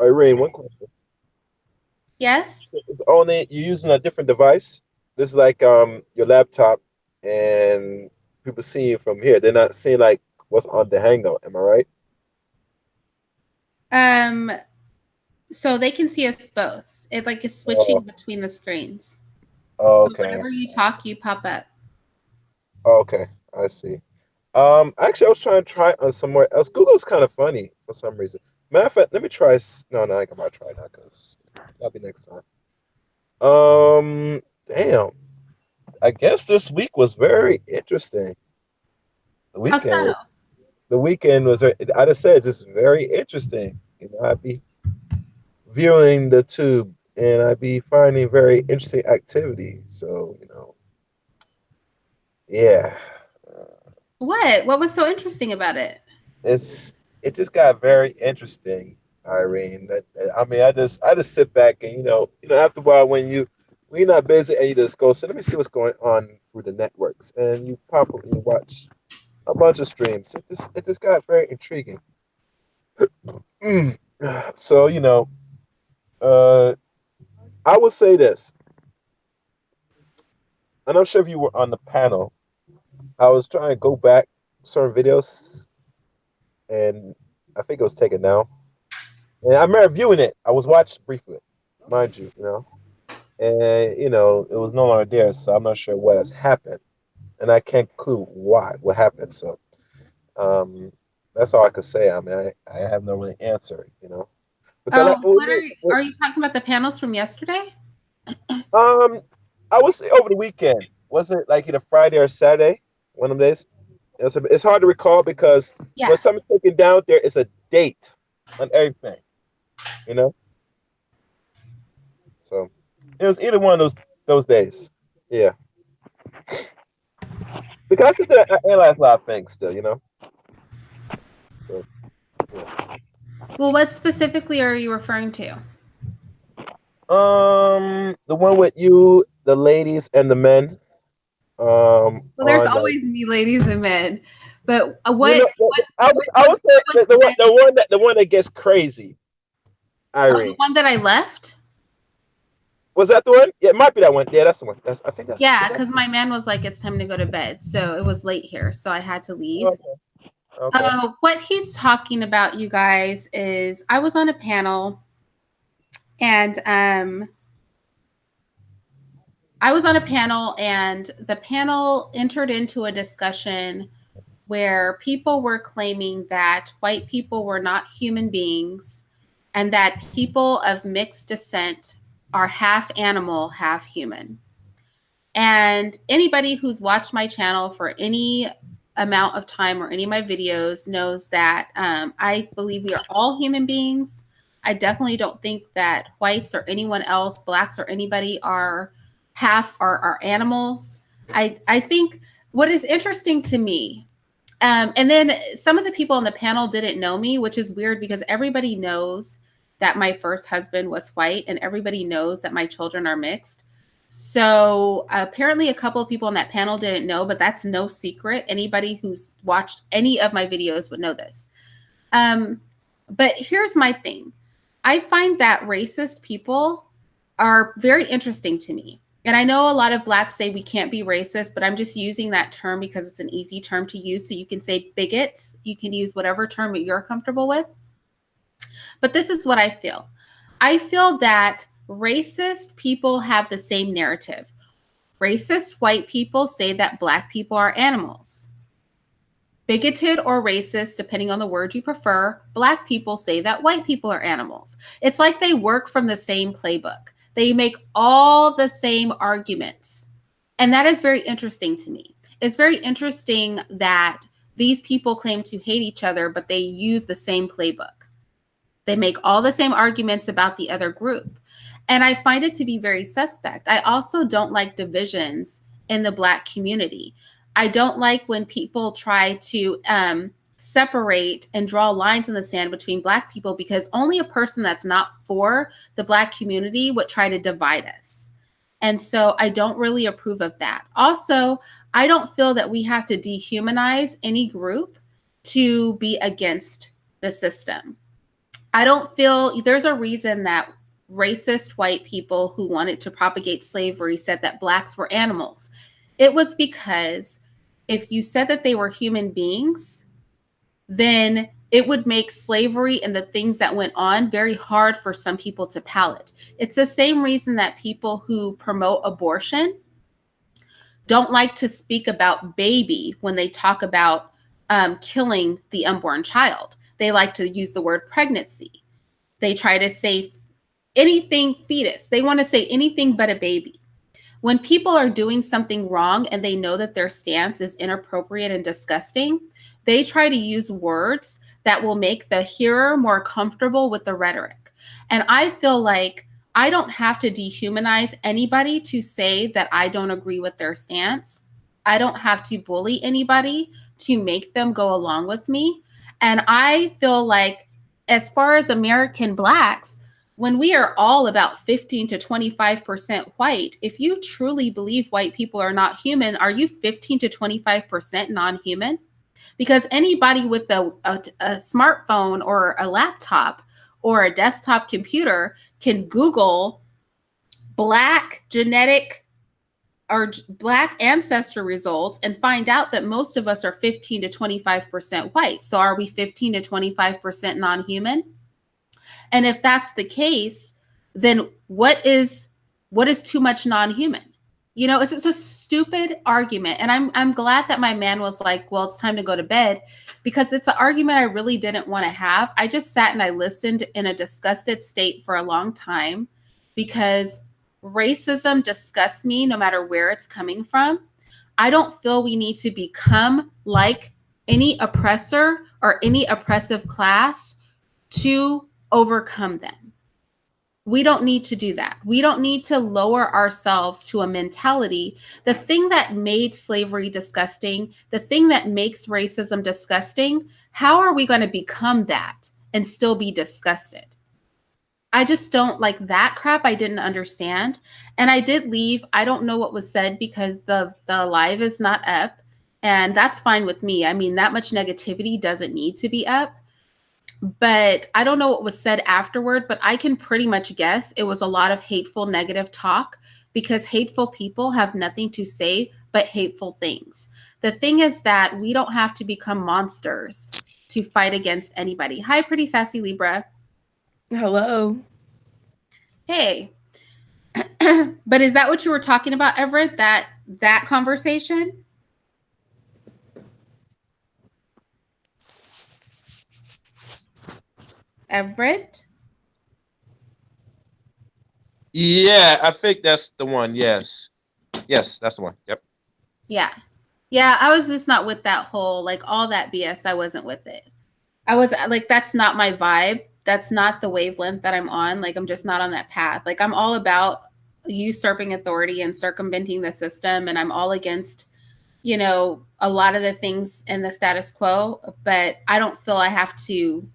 Irene, one question. Yes. It's only you're using a different device. This is like your laptop, and people see you from here. They're not seeing like what's on the Hangout. Am I right? Um, so they can see us both. It like is switching Oh, between the screens. oh, So okay. whenever you talk, you pop up. Oh, okay. I see. Actually, I was trying to try on somewhere else. Google's kind of funny for some reason. Matter of fact, let me try. No, no, I ain't gonna try that because that'll be next time. Damn. I guess this week was very interesting. The How weekend so? was the weekend was I just said just very interesting. I'd be viewing the tube and I'd be finding very interesting activity. So, yeah. What? What was so interesting about it? It's it just got very interesting, Irene. I mean, I just sit back and after a while when you're not busy and you just go, so let me see what's going on through the networks, and you pop up and you watch a bunch of streams. It just got very intriguing. Mm. So uh, I would say this: I'm not sure if you were on the panel. I was trying to go back certain videos, and I think it was taken down. And I remember viewing it. I was watching briefly, mind you, and it was no longer there. So I'm not sure what has happened, and I can't clue what happened. So um, that's all I could say. I mean, I have no really answer, because Oh, are you talking about the panels from yesterday? um, I would say over the weekend. Was it like either Friday or Saturday? One of them days. It's hard to recall because when Yeah. something's taken down, there is a date on everything, you know. So it was either one of those days. Yeah, because I think that I analyze a lot of things still, So yeah. Well, what specifically are you referring to? The one with you, the ladies and the men. Well, there's On always me, ladies and men. But I was would say what was said? the one that gets crazy, Oh, the Irene. one that I left? Was that the one? Yeah, it might be that one. Yeah, that's the one. That's I think that's Yeah, is that. because my man was like, it's time to go to bed. So it was late here. So I had to leave. Okay. Okay. What he's talking about, you guys, is I was on a panel and the panel entered into a discussion where people were claiming that white people were not human beings and that people of mixed descent are half animal, half human. And anybody who's watched my channel for any amount of time or any of my videos knows that I believe we are all human beings. I definitely don't think that whites or anyone else, blacks or anybody, are half are animals. I think what is interesting to me, and then some of the people on the panel didn't know me, which is weird because everybody knows that my first husband was white and everybody knows that my children are mixed. So apparently, a couple of people on that panel didn't know, but that's no secret. Anybody who's watched any of my videos would know this. Um, but here's my thing, I find that racist people are very interesting to me. And I know a lot of blacks say we can't be racist, but I'm just using that term because it's an easy term to use. So you can say bigots, you can use whatever term that you're comfortable with. But this is what I feel that racist people have the same narrative. Racist white people say that black people are animals. Bigoted or racist, depending on the word you prefer, black people say that white people are animals. It's like they work from the same playbook. They make all the same arguments. And that is very interesting to me. It's very interesting that these people claim to hate each other, but they use the same playbook. They make all the same arguments about the other group. And I find it to be very suspect. I also don't like divisions in the Black community. I don't like when people try to separate and draw lines in the sand between Black people because only a person that's not for the Black community would try to divide us. And so I don't really approve of that. Also, I don't feel that we have to dehumanize any group to be against the system. I don't feel there's a reason that racist white people who wanted to propagate slavery said that blacks were animals. It was because if you said that they were human beings, then it would make slavery and the things that went on very hard for some people to palate. It's the same reason that people who promote abortion don't like to speak about baby when they talk about killing the unborn child. They like to use the word pregnancy. They try to say anything fetus. They want to say anything but a baby. When people are doing something wrong and they know that their stance is inappropriate and disgusting, they try to use words that will make the hearer more comfortable with the rhetoric. And I feel like I don't have to dehumanize anybody to say that I don't agree with their stance. I don't have to bully anybody to make them go along with me. And I feel like, as far as American Blacks, when we are all about 15 to 25% white, if you truly believe white people are not human, are you 15 to 25% non human? Because anybody with a smartphone or a laptop or a desktop computer can Google black genetic our Black ancestor results and find out that most of us are 15 to 25% white. So are we 15 to 25% non-human? And if that's the case, then what is too much non-human? You know, it's just a stupid argument. And I'm glad that my man was like, well, it's time to go to bed, because it's an argument I really didn't want to have. I just sat and I listened in a disgusted state for a long time, because racism disgusts me no matter where it's coming from. I don't feel we need to become like any oppressor or any oppressive class to overcome them. We don't need to do that. We don't need to lower ourselves to a mentality. The thing that made slavery disgusting, the thing that makes racism disgusting, how are we going to become that and still be disgusted? I just don't like that crap. I didn't understand. And I did leave. I don't know what was said because the live is not up. And that's fine with me. I mean, that much negativity doesn't need to be up, but I don't know what was said afterward, but I can pretty much guess it was a lot of hateful, negative talk, because hateful people have nothing to say but hateful things. The thing is that we don't have to become monsters to fight against anybody. Hi, pretty sassy Libra. Hello. Hey. But is that what you were talking about, Everett? That conversation? Everett? Yeah, I think that's the one. Yes. Yes, that's the one. Yep. Yeah. Yeah, I was just not with that whole, like, all that BS. I wasn't with it. I was like, that's not my vibe. That's not the wavelength that I'm on. Like, I'm just not on that path. Like, I'm all about usurping authority and circumventing the system. And I'm all against, a lot of the things in the status quo. But I don't feel I have to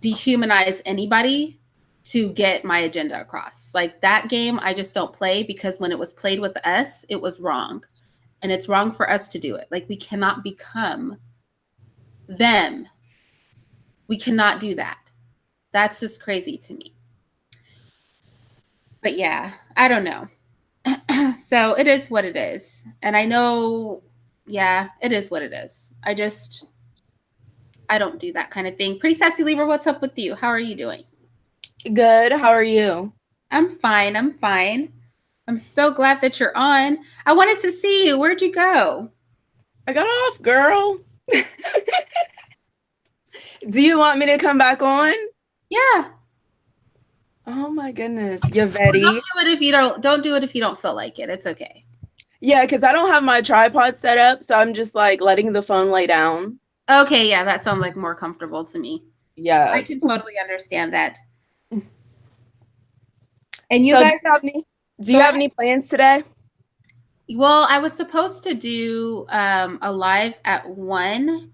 dehumanize anybody to get my agenda across. Like, that game, I just don't play, because when it was played with us, it was wrong. And it's wrong for us to do it. Like, we cannot become them. We cannot do that. That's just crazy to me. But yeah, I don't know. So it is what it is. And I know, yeah, it is what it is. I don't do that kind of thing. Pretty sassy Libra, what's up with you? How are you doing? Good. How are you? I'm fine. I'm fine. I'm so glad that you're on. I wanted to see you. Where'd you go? I got off, girl. Do you want me to come back on? Yeah. Oh my goodness, you're Well, ready. don't do it if you don't feel like it. It's okay. Yeah, because I don't have my tripod set up, so I'm just like letting the phone lay down. Okay, yeah, that sounds like more comfortable to me. Yeah, I can totally understand that. And you so guys, do you have any plans today? well, I was supposed to do a live at 1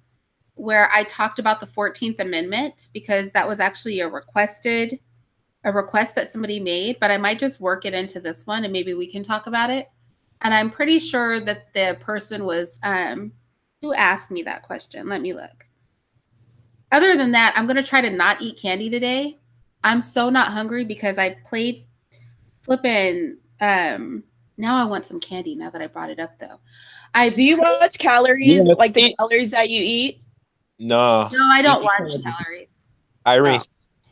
where I talked about the 14th Amendment, because that was actually a request that somebody made, but I might just work it into this one and maybe we can talk about it. And I'm pretty sure that the person was who asked me that question. Let me look. Other than that, I'm going to try to not eat candy today. I'm so not hungry because I played flipping. Now I want some candy now that I brought it up, though. Do you watch calories, Yeah, like the calories that you eat? No. No, I don't watch calories. Irene,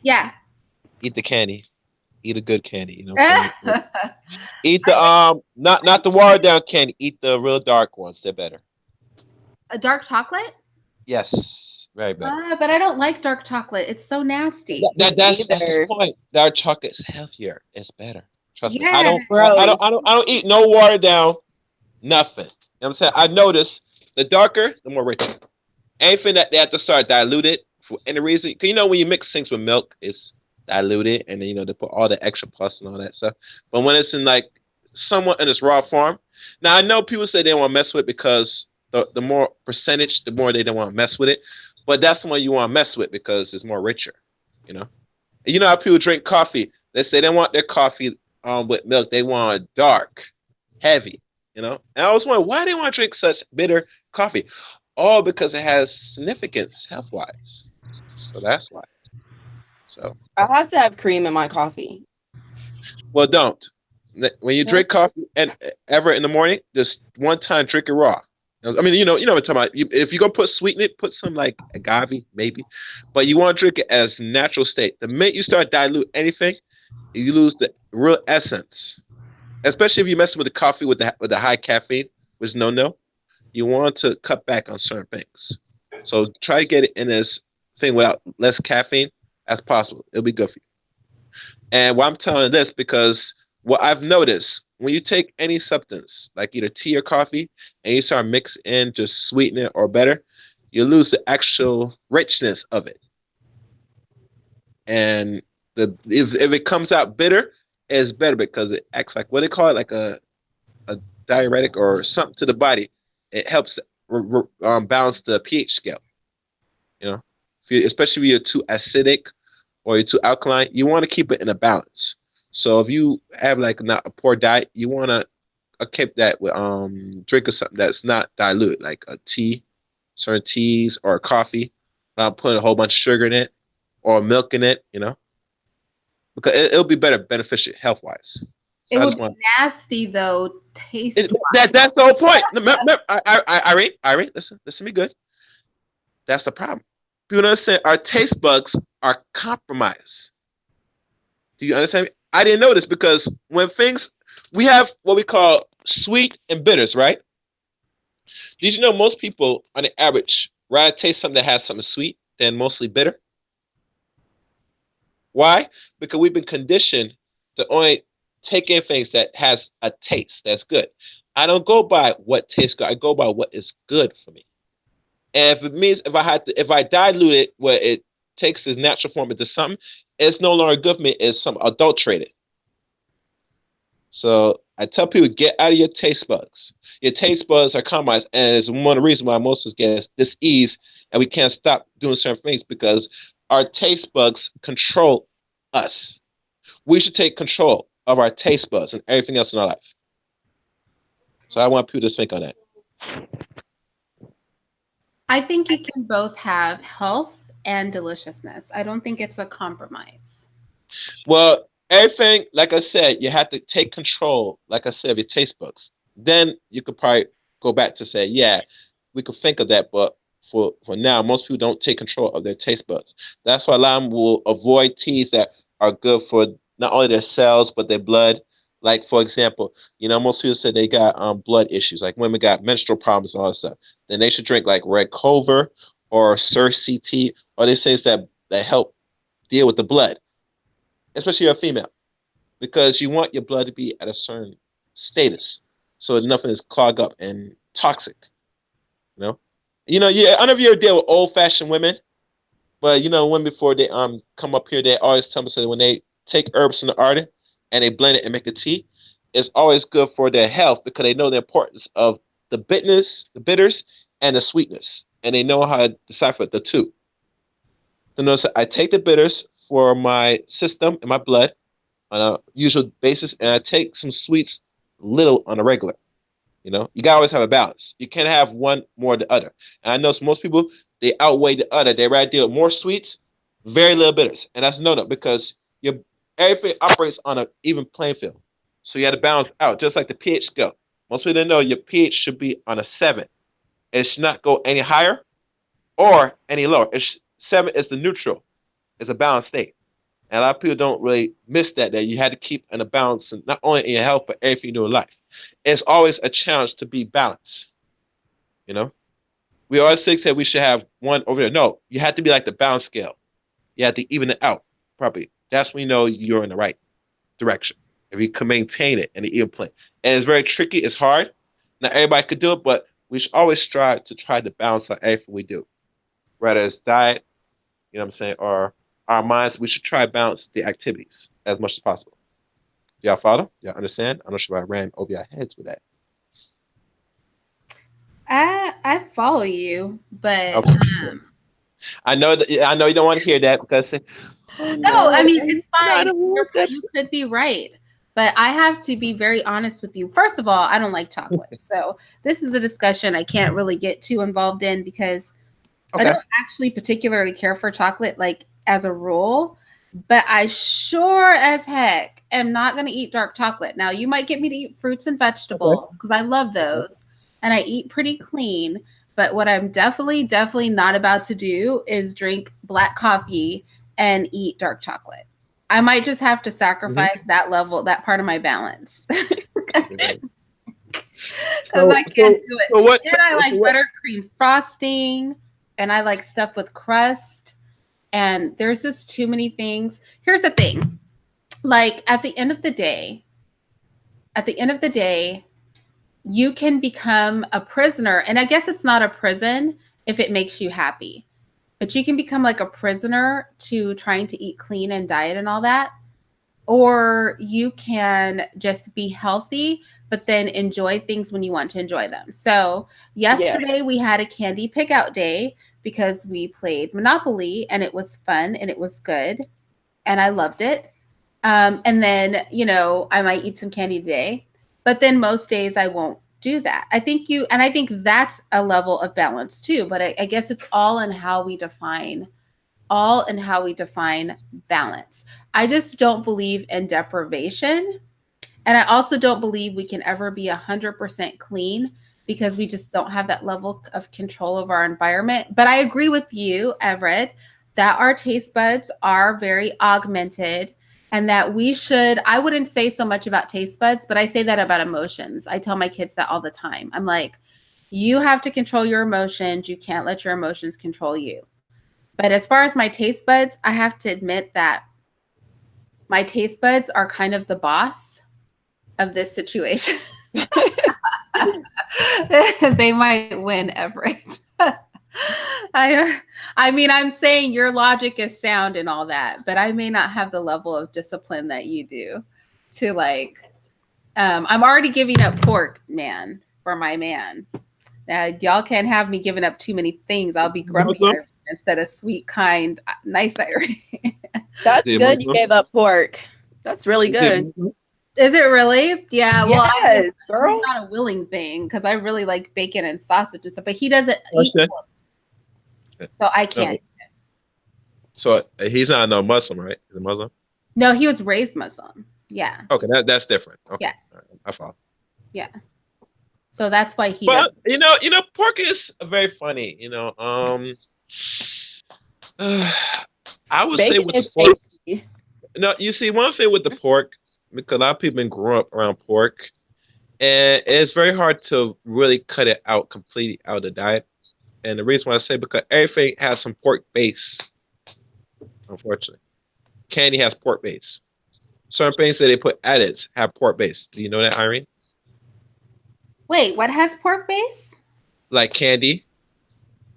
Yeah. eat the candy. Eat a good candy. You know what I'm saying? Eat the not the watered down candy. Eat the real dark ones. They're better. A dark chocolate? Yes, very better. But I don't like dark chocolate. It's so nasty. That's the point. Dark chocolate is healthier. It's better. Trust me. Yeah. I don't eat no watered down nothing. You know what I'm saying? I notice the darker, the more rich. Anything that they have to start diluted for any reason. Cause when you mix things with milk, it's diluted, and then they put all the extra plus and all that stuff. But when it's in like somewhat in its raw form, now I know people say they don't want to mess with it because the more percentage, the more they don't want to mess with it. But that's the one you want to mess with because it's more richer. You know, and how people drink coffee. They say they want their coffee with milk. They want it dark, heavy. And I was wondering why they want to drink such bitter coffee. All because it has significance health wise. So that's why. So I have to have cream in my coffee. well, don't. When you Yep. drink coffee and ever in the morning, just one time drink it raw. I mean, what I'm talking about. If you're gonna put sweeten it, put some like agave, maybe. But you want to drink it as natural state. The minute you start dilute anything, you lose the real essence. Especially if you're messing with the coffee with the high caffeine, which is no. You want to cut back on certain things. So try to get it in this thing without less caffeine as possible. It'll be good for you. And why I'm telling this because what I've noticed when you take any substance like either tea or coffee and you start mixing in just sweeten it or better, you lose the actual richness of it. And if it comes out bitter, it's better because it acts like what they call it, like a diuretic or something to the body. It helps balance the pH scale. You know, especially if you're too acidic or you're too alkaline, you want to keep it in a balance. So if you have like not a poor diet, you want to keep that with drinking something that's not dilute, like a tea, certain teas or a coffee, not putting a whole bunch of sugar in it or milk in it. Because it'll be better, beneficial health wise. So It I would just be want nasty though, taste that's the whole point. Irene, listen to me good. That's the problem. People don't understand our taste buds are compromised. Do you understand me? I didn't know this because when things we have what we call sweet and bitters, right? Did you know most people on the average rather taste something that has something sweet than mostly bitter? Why? Because we've been conditioned to only take in things that has a taste that's good. I don't go by what tastes good. I go by what is good for me. And if it means if I dilute it where it takes its natural form into something, it's no longer good for me. It's some adulterated. So I tell people get out of your taste buds. Your taste buds are compromised, and it's one of the reasons why most of us get disease and we can't stop doing certain things because our taste buds control us. We should take control of our taste buds and everything else in our life. So I want people to think on that. I think you can both have health and deliciousness. I don't think it's a compromise. Well, everything, like I said, you have to take control, like I said, of your taste buds. Then you could probably go back to say, yeah, we could think of that, but for now, most people don't take control of their taste buds. That's why a lot of them will avoid teas that are good for not only their cells but their blood. Like for example, most people say they got blood issues, like women got menstrual problems and all that stuff. Then they should drink like red clover or Cersei tea, or they say that help deal with the blood, especially if you're a female, because you want your blood to be at a certain status so nothing is clogged up and toxic. You know, yeah. I don't know if you ever deal with old fashioned women, but women before they come up here, they always tell me that when they take herbs from the garden and they blend it and make a tea, it's always good for their health because they know the importance of the bitters, and the sweetness, and they know how to decipher the two. So notice I take the bitters for my system and my blood on a usual basis, and I take some sweets little on a regular. You gotta always have a balance. You can't have one more than the other. And I know most people they outweigh the other. They rather deal with more sweets, very little bitters, and that's no because your everything operates on an even playing field. So you have to balance out, just like the pH scale. Most people don't know your pH should be on a 7. It should not go any higher or any lower. 7 is the neutral. It's a balanced state. And a lot of people don't really miss that you had to keep in a balance, not only in your health, but everything you do in life. It's always a challenge to be balanced. You know, we always say we should have one over there. No, you have to be like the balance scale. You have to even it out properly. That's when you know you're in the right direction. If you can maintain it in the even plane. And it's very tricky. It's hard. Not everybody could do it, but we should always strive to try to balance out everything we do, whether it's diet, what I'm saying, or our minds. We should try to balance the activities as much as possible. Y'all follow? Y'all understand? I'm not sure if I ran over your heads with that. I follow you, but Okay. I know that I know you don't want to hear that because oh no, I no, mean and it's fine. I don't want that. You could be right, but I have to be very honest with you. First of all, I don't like chocolate, so this is a discussion I can't really get too involved in because I Okay. don't actually particularly care for chocolate, like as a rule. but I sure as heck am not going to eat dark chocolate. Now, you might get me to eat fruits and Okay. vegetables because I love Okay. those and I eat pretty clean. But what I'm definitely not about to do is drink black coffee and eat dark chocolate. I might just have to Hmm. sacrifice that level, that part of my balance. Right. Because I can't So do it. so what? And I So like what? buttercream frosting, and I like stuff with crust. And there's just too many things. Here's the thing: like at the end of the day, you can become a prisoner, and I guess it's not a prison if it makes you happy, but you can become like a prisoner to trying to eat clean and diet and all that, or you can just be healthy but then enjoy things when you want to enjoy them. So Yeah. yesterday we had a candy pick out day because we played Monopoly and it was fun and it was good and I loved it. And then, I might eat some candy today, but then most days I won't do that. I think that's a level of balance too. But I guess it's all in how we define balance. I just don't believe in deprivation. And I also don't believe we can ever be 100% clean because we just don't have that level of control of our environment. But I agree with you, Everett, that our taste buds are very augmented and that I wouldn't say so much about taste buds, but I say that about emotions. I tell my kids that all the time. I'm like, you have to control your emotions. You can't let your emotions control you. But as far as my taste buds, I have to admit that my taste buds are kind of the boss of this situation. They might win, Everett. I I mean, I'm saying your logic is sound and all that, but I may not have the level of discipline that you do to I'm already giving up pork, man, for my man. Y'all can't have me giving up too many things. I'll be grumpy Muslim? instead of sweet, kind, nice Irene. Is That's he a good. You Muslim? gave up pork. That's really Is he a good. Muslim? Is it really? Yeah. Well, Yes, it's girl. not a willing thing because I really like bacon and sausage and stuff, but he doesn't eat Okay. pork, so I can't. No. So he's not no Muslim, right? He's a Muslim. No, he was raised Muslim. Yeah, Okay, that's different. Okay, yeah, all right, I follow. yeah. So that's why he doesn't. But pork is very funny. I would say Bacon with the is pork. tasty. No, you see, one thing with the pork, because a lot of people been growing up around pork, and it's very hard to really cut it out completely out of the diet. And the reason why I say because everything has some pork base, unfortunately. Candy has pork base. Certain things that they put addeds have pork base. Do you know that, Irene? Wait, what has pork base? Like candy.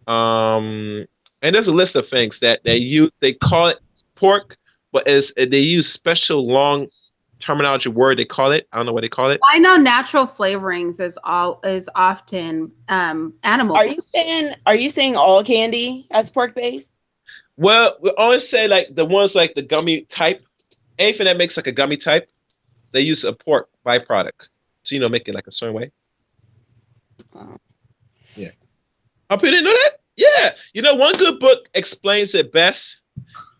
Um, and there's a list of things that they call it pork, but they use special long terminology word they call it. I don't know what they call it. I know natural flavorings is often animal Are blood. you saying all candy has pork base? Well, we always say like the ones like the gummy type. Anything that makes like a gummy type, they use a pork byproduct. So make it like a certain way. Oh. Yeah. Oh, people didn't know that? Yeah. One good book explains it best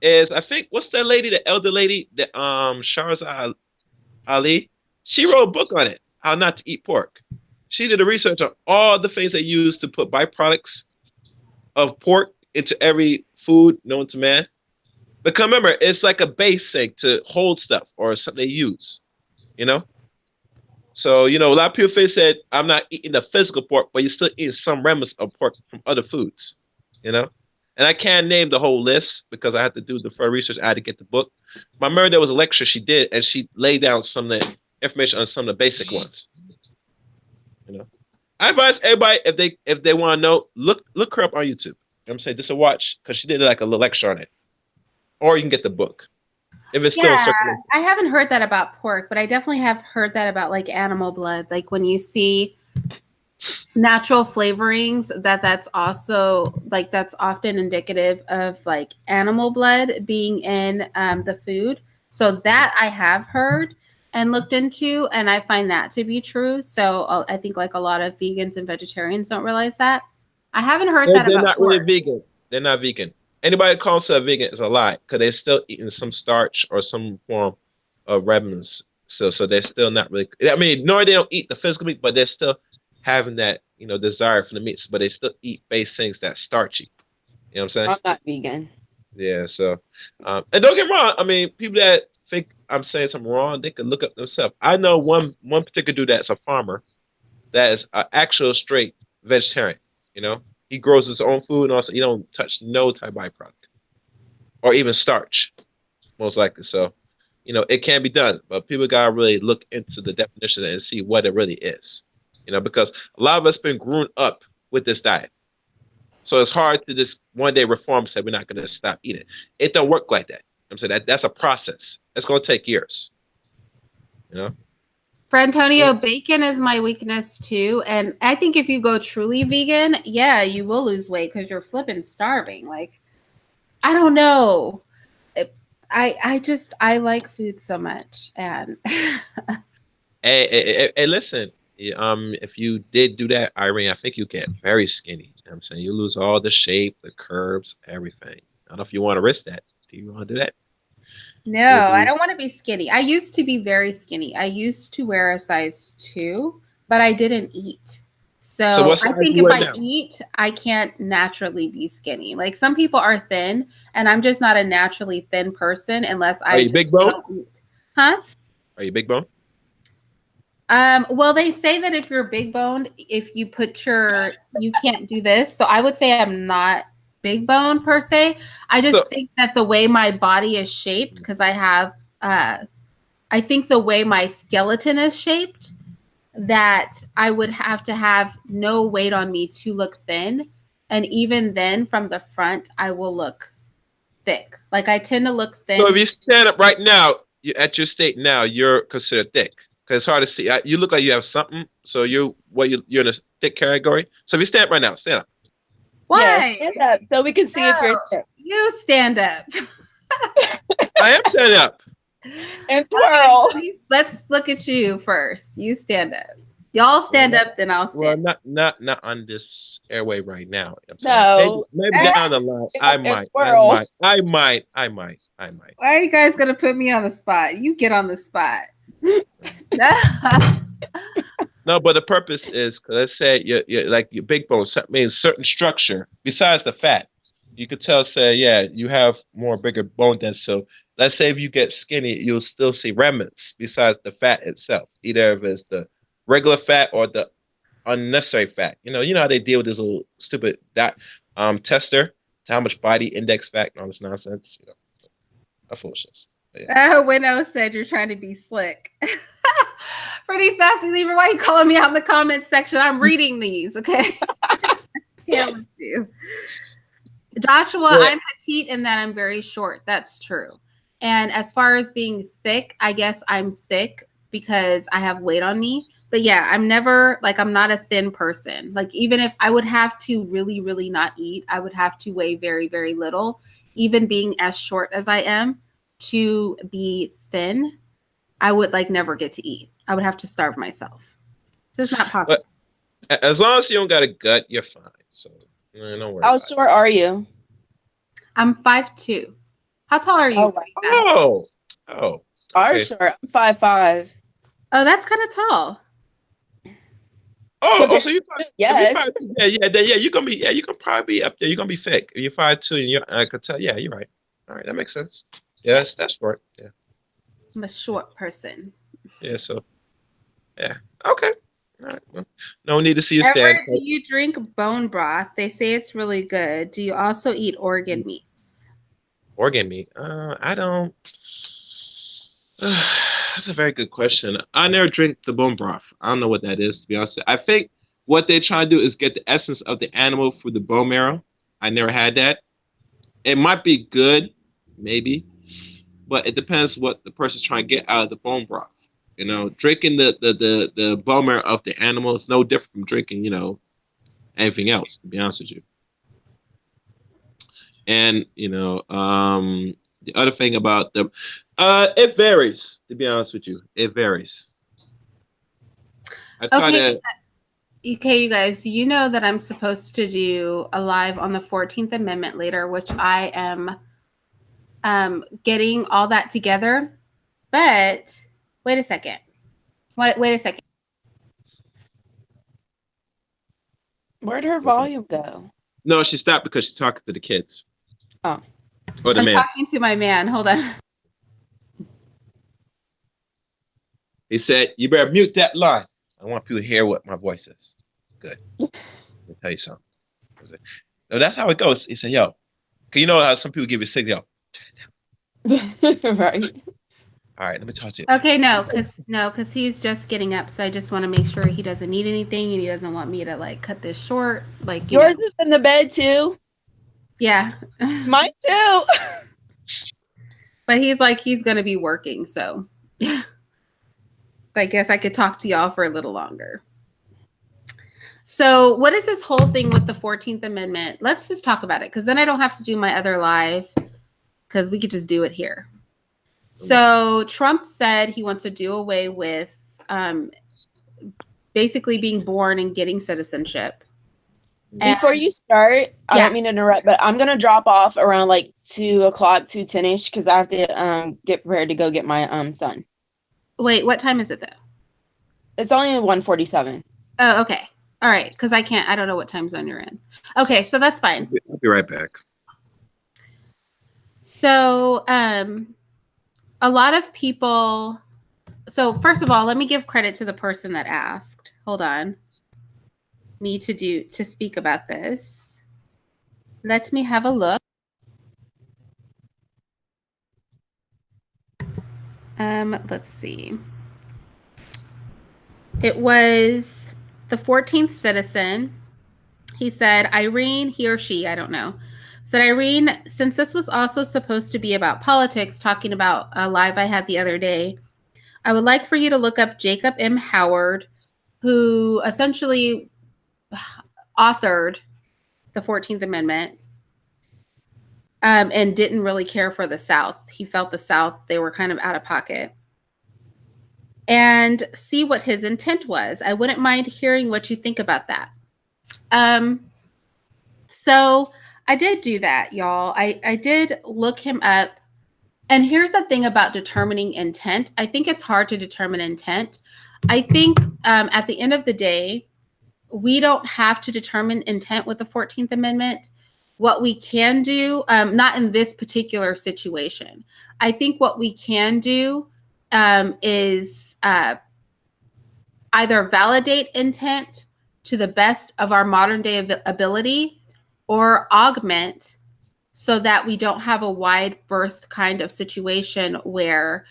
is I think what's that lady, the elder lady, the Shahrazad Ali? She wrote a book on it, how not to eat pork. She did a research on all the things they use to put byproducts of pork into every food known to man. Because remember, it's like a basic to hold stuff or something they use, you know? So, a lot of people say said, I'm not eating the physical pork, but you're still eating some remnants of pork from other foods, you know? And I can't name the whole list because I had to do the further research. I had to get the book. My remember there was a lecture she did, and she laid down some of the information on some of the basic ones, you know? I advise everybody if they want to know, look her up on YouTube. I'm saying this a watch because she did like a little lecture on it, or you can get the book if it's still in Yeah, circulation. I haven't heard that about pork, but I definitely have heard that about like animal blood. Like when you see natural flavorings, that's also like that's often indicative of like animal blood being in the food. So that I have heard and looked into, and I find that to be true. So I think like a lot of vegans and vegetarians don't realize that. I haven't heard that They're about not really pork. vegan. They're not vegan. Anybody that calls themselves vegan is a lie because they're still eating some starch or some form of remnants. So they're still not really. I mean, nor they don't eat the physical meat, but they're still having that desire for the meats, but they still eat base things that's starchy. You know what I'm saying? I'm not vegan. Yeah. So, and don't get me wrong. I mean, people that think I'm saying something wrong, they can look up themselves. I know one particular dude that's a farmer that is an actual straight vegetarian. You know, he grows his own food and also he don't touch no type of byproduct or even starch, most likely. So, it can be done, but people gotta really look into the definition and see what it really is. Because a lot of us been grown up with this diet. So it's hard to just one day reform and say we're not gonna stop eating. It don't work like that. I'm saying that's a process. It's gonna take years. You know? For Antonio, bacon is my weakness too. And I think if you go truly vegan, yeah, you will lose weight because you're flipping starving. Like, I don't know. I like food so much. And Hey, listen. If you did do that, Irene, I think you get very skinny. You know what I'm saying you lose all the shape, the curves, everything. I don't know if you want to risk that. Do you want to do that? no, You'll I lose. don't want to be skinny. I used to be very skinny. I used to wear a size 2, but I didn't eat. So So what I size think you if wear I now? eat, I can't naturally be skinny. Like some people are thin, and I'm just not a naturally thin person unless Are I you big just bone? don't eat. Huh? Are you big bone? Well, they say that if you're big boned, if you put you can't do this. So I would say I'm not big bone per se. I So just think that the way my body is shaped, because uh, I think the way my skeleton is shaped, that I would have to have no weight on me to look thin. And even then, from the front, I will look thick. Like I tend to look so thin. if you stand up right now, at your state now, you're considered thick. Because it's hard to see. You look like you have something. So you're in a thick category. So if you stand up right now, stand up. Yes, Why? stand up so we can see if you're No, thick. you stand up. I am standing up. And Okay, twirl. let's look at you first. You stand up. Y'all Well, stand not, up, then I'll well, stand. not on this airway right now. You know what I'm saying maybe No. maybe Ah, down the line. Stand I up and might. I twirl. might. I might. I might. I might. why are you guys gonna put me on the spot? You get on the spot. No, but the purpose is, 'cause let's say you're like your big bone means certain structure besides the fat. You could tell, say, yeah, you have more bigger bone density. So let's say if you get skinny, you'll still see remnants besides the fat itself, either if it's the regular fat or the unnecessary fat. You know how they deal with this little stupid tester to how much body index fat and all this nonsense. A foolishness. But yeah. Winnow said you're trying to be slick. Pretty sassy Lever. Why are you calling me out in the comments section? I'm reading these, okay? Can't with you. Joshua, Yeah. I'm petite in that I'm very short. That's true. And as far as being thick, I guess I'm thick because I have weight on me. But yeah, I'm not a thin person. Like, even if I would have to really, really not eat, I would have to weigh very, very little, even being as short as I am, to be thin. I would like never get to eat. I would have to starve myself. So it's not But possible. as long as you don't got a gut, you're fine. So don't worry How about it. short are you? I'm 5'2". How tall are you, Oh, Pretty Sassy? Oh, oh, are okay. short. I'm 5'5". Oh, that's kind of tall. Oh, Compared so you to, if you yes. 5'2", yeah, then yeah, you can probably be up there. You're gonna be thick. If you're 5'2", and I could tell. Yeah, you're right. All right, that makes sense. Yeah. Yes, that's short. Yeah, I'm a short person. yeah. So yeah, okay. All right. Well, no need to see you stand. Everett, do you drink bone broth? They say it's really good. Do you also eat organ meats? Organ meat. I don't. That's a very good question. I never drink the bone broth. I don't know what that is, to be honest. I think what they try to do is get the essence of the animal through the bone marrow. I never had that. It might be good, maybe, but it depends what the person's trying to get out of the bone broth. Drinking the bone marrow of the animal is no different from drinking, anything else, to be honest with you. And the other thing about them, it varies. To be honest with you, it varies. I try Okay, to. Okay, you guys, you know that I'm supposed to do a live on the 14th Amendment later, which I am getting all that together. But wait a second. Wait a second. Where'd her Okay. volume go? No, she stopped because she's talking to the kids Oh. or the I'm man. talking to my man. Hold on. He said, "You better mute that line. I want people to hear what my voice is." Good. Let me tell you something. No, that's how it goes. He said, "Yo, cause you know how some people give you a signal. Right. All right, let me talk to you." Okay, no, because he's just getting up, so I just want to make sure he doesn't need anything and he doesn't want me to like cut this short, like Yours is in the bed too. yeah. Mine too. But he's like he's gonna be working, so I guess I could talk to y'all for a little longer. So, what is this whole thing with the 14th Amendment? Let's just talk about it because then I don't have to do my other live because we could just do it here. So, Trump said he wants to do away with basically being born and getting citizenship. Before you start, I Yeah. don't mean to interrupt, but I'm gonna drop off around like 2 o'clock, 2:10ish, because I have to get prepared to go get my son. Wait, what time is it though? It's only 1:47. Oh, okay. All right, because I don't know what time zone you're in. Okay, so that's fine. I'll be right back. So, a lot of people. So, first of all, let me give credit to the person that asked. Hold on. Me to speak about this. Let me have a look. Let's see. It was the 14th citizen. He said, Irene, he or she, I don't know, said, Irene, since this was also supposed to be about politics, talking about a live I had the other day, I would like for you to look up Jacob M. Howard, who essentially authored the 14th Amendment and didn't really care for the South. He felt the South, they were kind of out of pocket. And see what his intent was. I wouldn't mind hearing what you think about that. So I did do that, y'all. I did look him up. And here's the thing about determining intent. I think it's hard to determine intent. I think at the end of the day, we don't have to determine intent with the 14th Amendment. What we can do, not in this particular situation, I think what we can do is either validate intent to the best of our modern day ability or augment so that we don't have a wide birth kind of situation where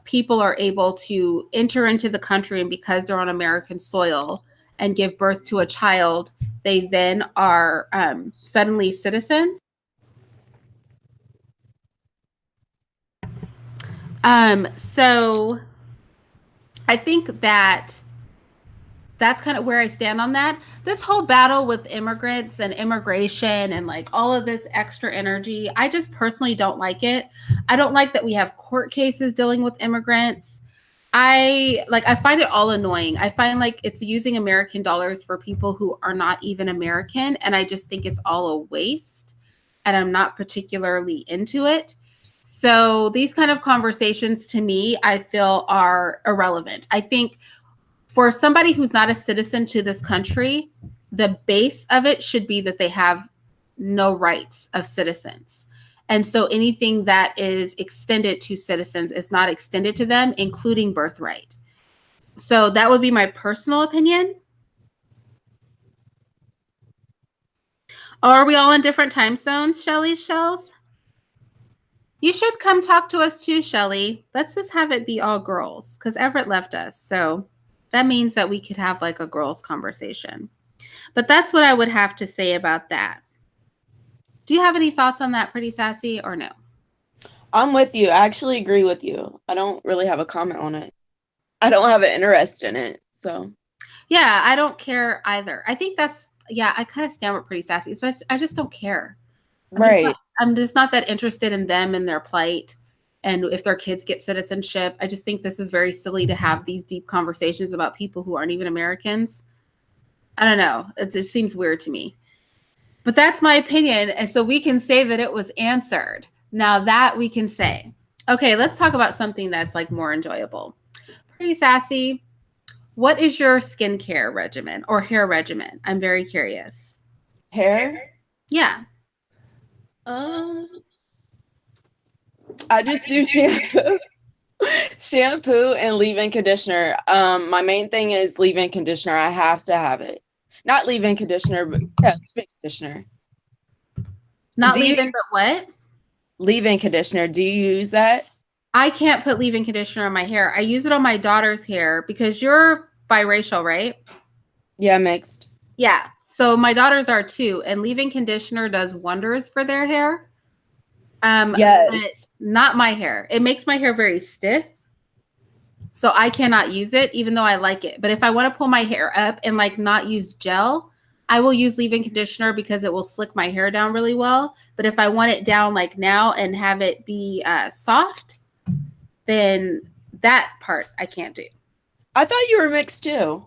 people are able to enter into the country and because they're on American soil and give birth to a child, they then are suddenly citizens. So I think that that's kind of where I stand on that. This whole battle with immigrants and immigration and like all of this extra energy, I just personally don't like it. I don't like that we have court cases dealing with immigrants. I find it all annoying. I find like it's using American dollars for people who are not even American and I just think it's all a waste and I'm not particularly into it. So these kind of conversations to me I feel are irrelevant. I think for somebody who's not a citizen to this country, the base of it should be that they have no rights of citizens. And so anything that is extended to citizens is not extended to them, including birthright. So that would be my personal opinion. Are we all in different time zones, Shelly's shells? You should come talk to us too, Shelly. Let's just have it be all girls because Everett left us. So that means that we could have like a girls' conversation. But that's what I would have to say about that. Do you have any thoughts on that, Pretty Sassy, or no? I'm with you. I actually agree with you. I don't really have a comment on it. I don't have an interest in it. So Yeah, I don't care either. I think that's I kind of stand with Pretty Sassy. So I just don't care. right. I'm just not that interested in them and their plight. And if their kids get citizenship, I just think this is very silly to have these deep conversations about people who aren't even Americans. I don't know. It just seems weird to me. But that's my opinion. And so we can say that it was answered. Now that we can say. Okay, let's talk about something that's like more enjoyable. Pretty sassy. What is your skincare regimen or hair regimen? I'm very curious. Hair? Yeah. Um, I just do shampoo, shampoo and leave-in conditioner. My main thing is leave-in conditioner. I have to have it. Not leave-in conditioner, but yeah, leave-in conditioner. Not Do you leave-in, but what? leave-in conditioner? Do you use that? I can't put leave-in conditioner on my hair. I use it on my daughter's hair because you're biracial, right? Yeah, mixed. Yeah. So my daughters are too, and leave-in conditioner does wonders for their hair. Yes. But not my hair. It makes my hair very stiff. So I cannot use it, even though I like it. But if I want to pull my hair up and like not use gel, I will use leave-in conditioner because it will slick my hair down really well. But if I want it down like now and have it be soft, then that part I can't do. I thought you were mixed too.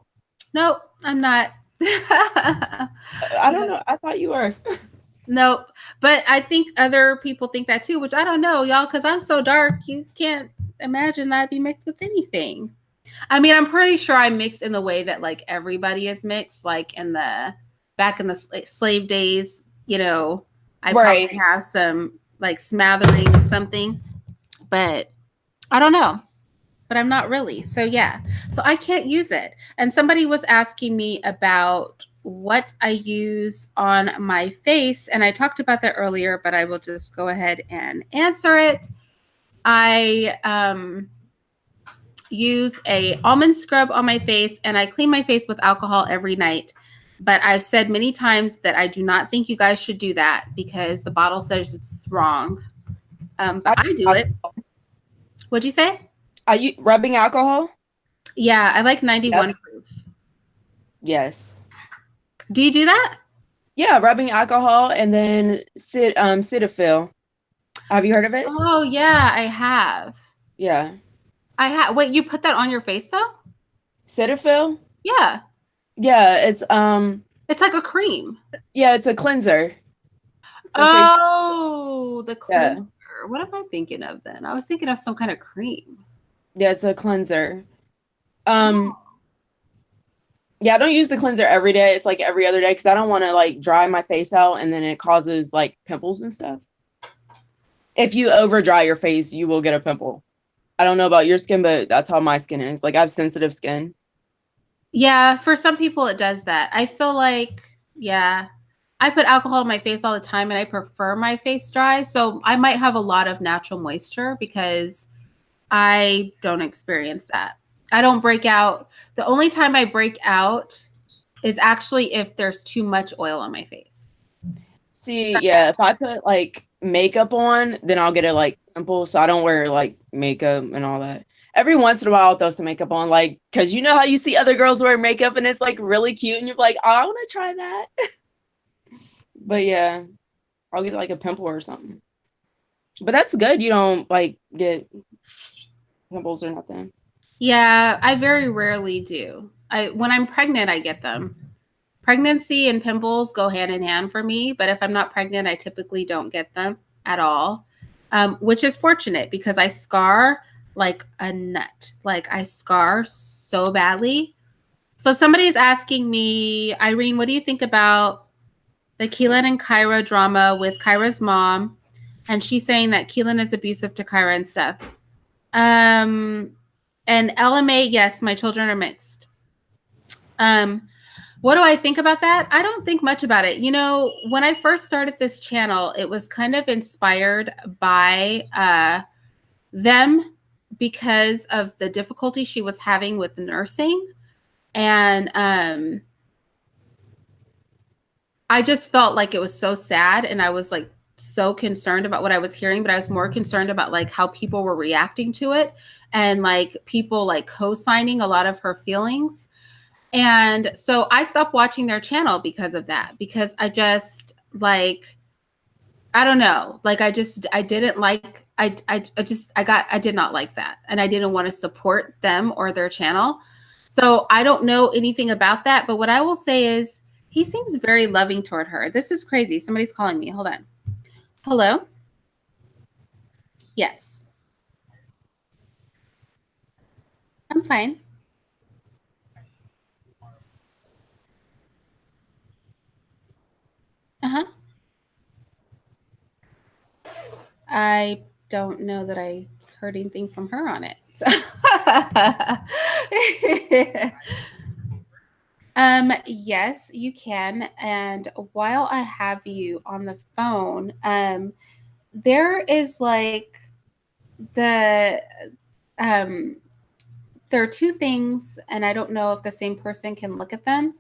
Nope, I'm not. I don't know. I thought you were. Nope. But I think other people think that too, which I don't know, y'all, because I'm so dark. You can't imagine I'd be mixed with anything. I mean, I'm pretty sure I'm mixed in the way that like everybody is mixed, like in the back in the slave days, you know, I Right. probably have some like smattering of something, but I don't know. But I'm not really. So yeah. So I can't use it. And somebody was asking me about what I use on my face, and I talked about that earlier, but I will just go ahead and answer it. I use a almond scrub on my face, and I clean my face with alcohol every night. But I've said many times that I do not think you guys should do that because the bottle says it's wrong. But I do it. What'd you say? Are you rubbing alcohol? Yeah, I like 91 Yep. proof. Yes. Do you do that? Yeah, rubbing alcohol and then Cetaphil. Have you heard of it? Oh yeah, I have. Yeah. I have. Wait, you put that on your face though? Cetaphil? Yeah, Yeah, it's like a cream. it's a cleanser. It's a facial. Oh, the Yeah. cleanser. What am I thinking of then? I was thinking of some kind of cream. Yeah, it's a cleanser. Yeah, I don't use the cleanser every day. It's like every other day because I don't want to like dry my face out and then it causes like pimples and stuff. If you over dry your face, you will get a pimple. I don't know about your skin, but that's how my skin is. Like I have sensitive skin. Yeah, for some people it does that. I feel like, yeah, I put alcohol on my face all the time and I prefer my face dry. So I might have a lot of natural moisture because I don't experience that. I don't break out. The only time I break out is actually if there's too much oil on my face. See, yeah, if I put like makeup on, then I'll get a like pimple. So I don't wear like makeup and all that. Every once in a while, I'll throw some makeup on, like, because you know how you see other girls wear makeup and it's like really cute, and you're like, oh, I want to try that. But yeah, I'll get like a pimple or something. But that's good. You don't like get pimples or nothing. Yeah, I very rarely do. When I'm pregnant, I get them. Pregnancy and pimples go hand in hand for me, but if I'm not pregnant, I typically don't get them at all, which is fortunate because I scar like a nut. Like I scar so badly. So somebody's asking me, Irene, what do you think about the Keelan and Kyra drama with Kyra's mom? And she's saying that Keelan is abusive to Kyra and stuff. And LMA, yes, my children are mixed. What do I think about that? I don't think much about it. You know, when I first started this channel, it was kind of inspired by them because of the difficulty she was having with nursing. And I just felt like it was so sad. And I was like so concerned about what I was hearing, but I was more concerned about like how people were reacting to it and like people like co-signing a lot of her feelings. And so I stopped watching their channel because of that, because I just like, I don't know, like I didn't like, I did not like that. And I didn't want to support them or their channel. So I don't know anything about that, but what I will say is he seems very loving toward her. This is crazy. Somebody's calling me. Hold on. Hello? Yes. I'm fine. Uh-huh. I don't know that I heard anything from her on it. So. Yes, you can. And while I have you on the phone, there is like the um there are two things, and I don't know if the same person can look at them,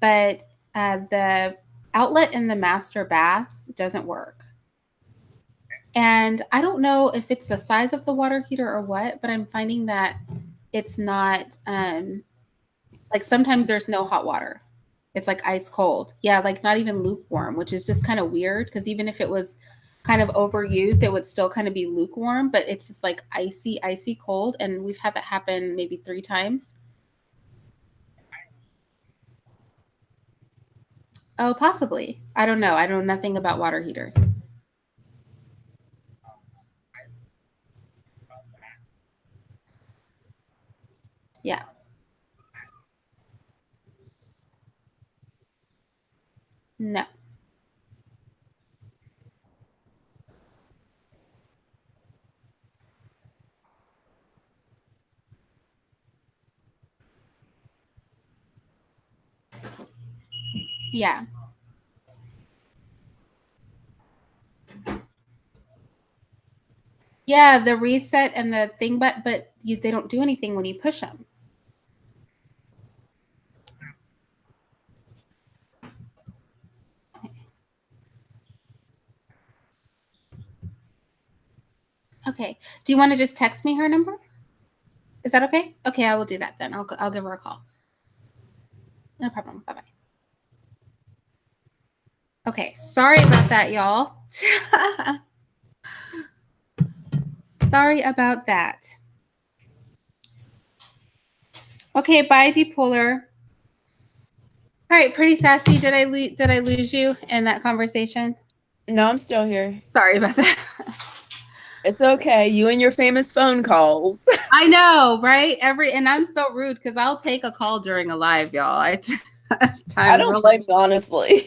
but the outlet in the master bath doesn't work. And I don't know if it's the size of the water heater or what, but I'm finding that it's not like sometimes there's no hot water. It's like ice cold. Yeah, like not even lukewarm, which is just kind of weird because even if it was kind of overused, it would still kind of be lukewarm, but it's just like icy, icy cold. And we've had that happen maybe 3 times. Oh, possibly. I don't know. I know nothing about water heaters. Yeah. No. Yeah. Yeah, the reset and the thing, but they don't do anything when you push them. Okay. Do you want to just text me her number? Is that okay? Okay, I will do that then. I'll give her a call. No problem. Bye bye. Okay, sorry about that, y'all. Sorry about that. Okay, bye, Depolar. All right, pretty sassy. Did I lose you in that conversation? No, I'm still here. Sorry about that. It's okay. You and your famous phone calls. I know, right? And I'm so rude because I'll take a call during a live, y'all. I don't blame you, honestly.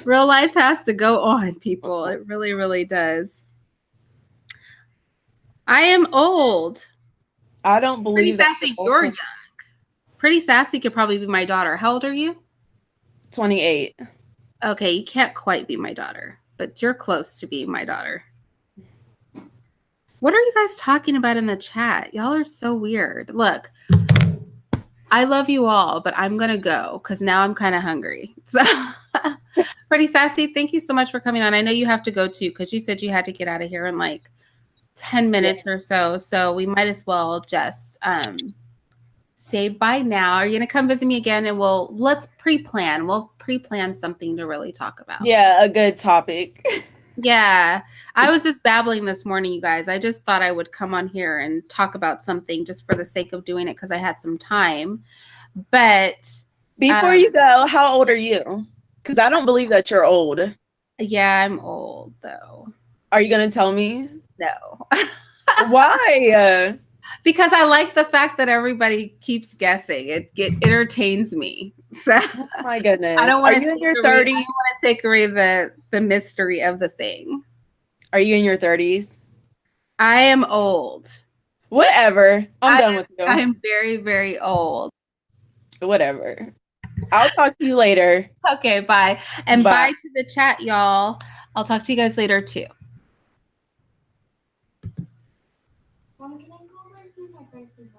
Real life has to go on, people. It really, really does. I am old. I don't believe that. Pretty sassy, you're young. Pretty sassy could probably be my daughter. How old are you? 28. Okay, you can't quite be my daughter, but you're close to being my daughter. What are you guys talking about in the chat? Y'all are so weird. Look, I love you all, but I'm going to go because now I'm kind of hungry. So, Pretty sassy, thank you so much for coming on. I know you have to go too because you said you had to get out of here in like 10 minutes or so. So we might as well just say bye now. Are you going to come visit me again? And let's pre-plan. We'll pre-plan something to really talk about. Yeah, a good topic. Yeah. I was just babbling this morning, you guys. I just thought I would come on here and talk about something just for the sake of doing it because I had some time. But before you go, how old are you? Because I don't believe that you're old. Yeah, I'm old though. Are you going to tell me? No. Why? Because I like the fact that everybody keeps guessing. It entertains me. So oh my goodness. I don't want to in your 30s? I don't want to take away the mystery of the thing. Are you in your 30s? I am old. Whatever. I'm done with you. I am very, very old. Whatever. I'll talk to you later. Okay, bye. And bye to the chat, y'all. I'll talk to you guys later too. Mom, can I go over and see my birthday?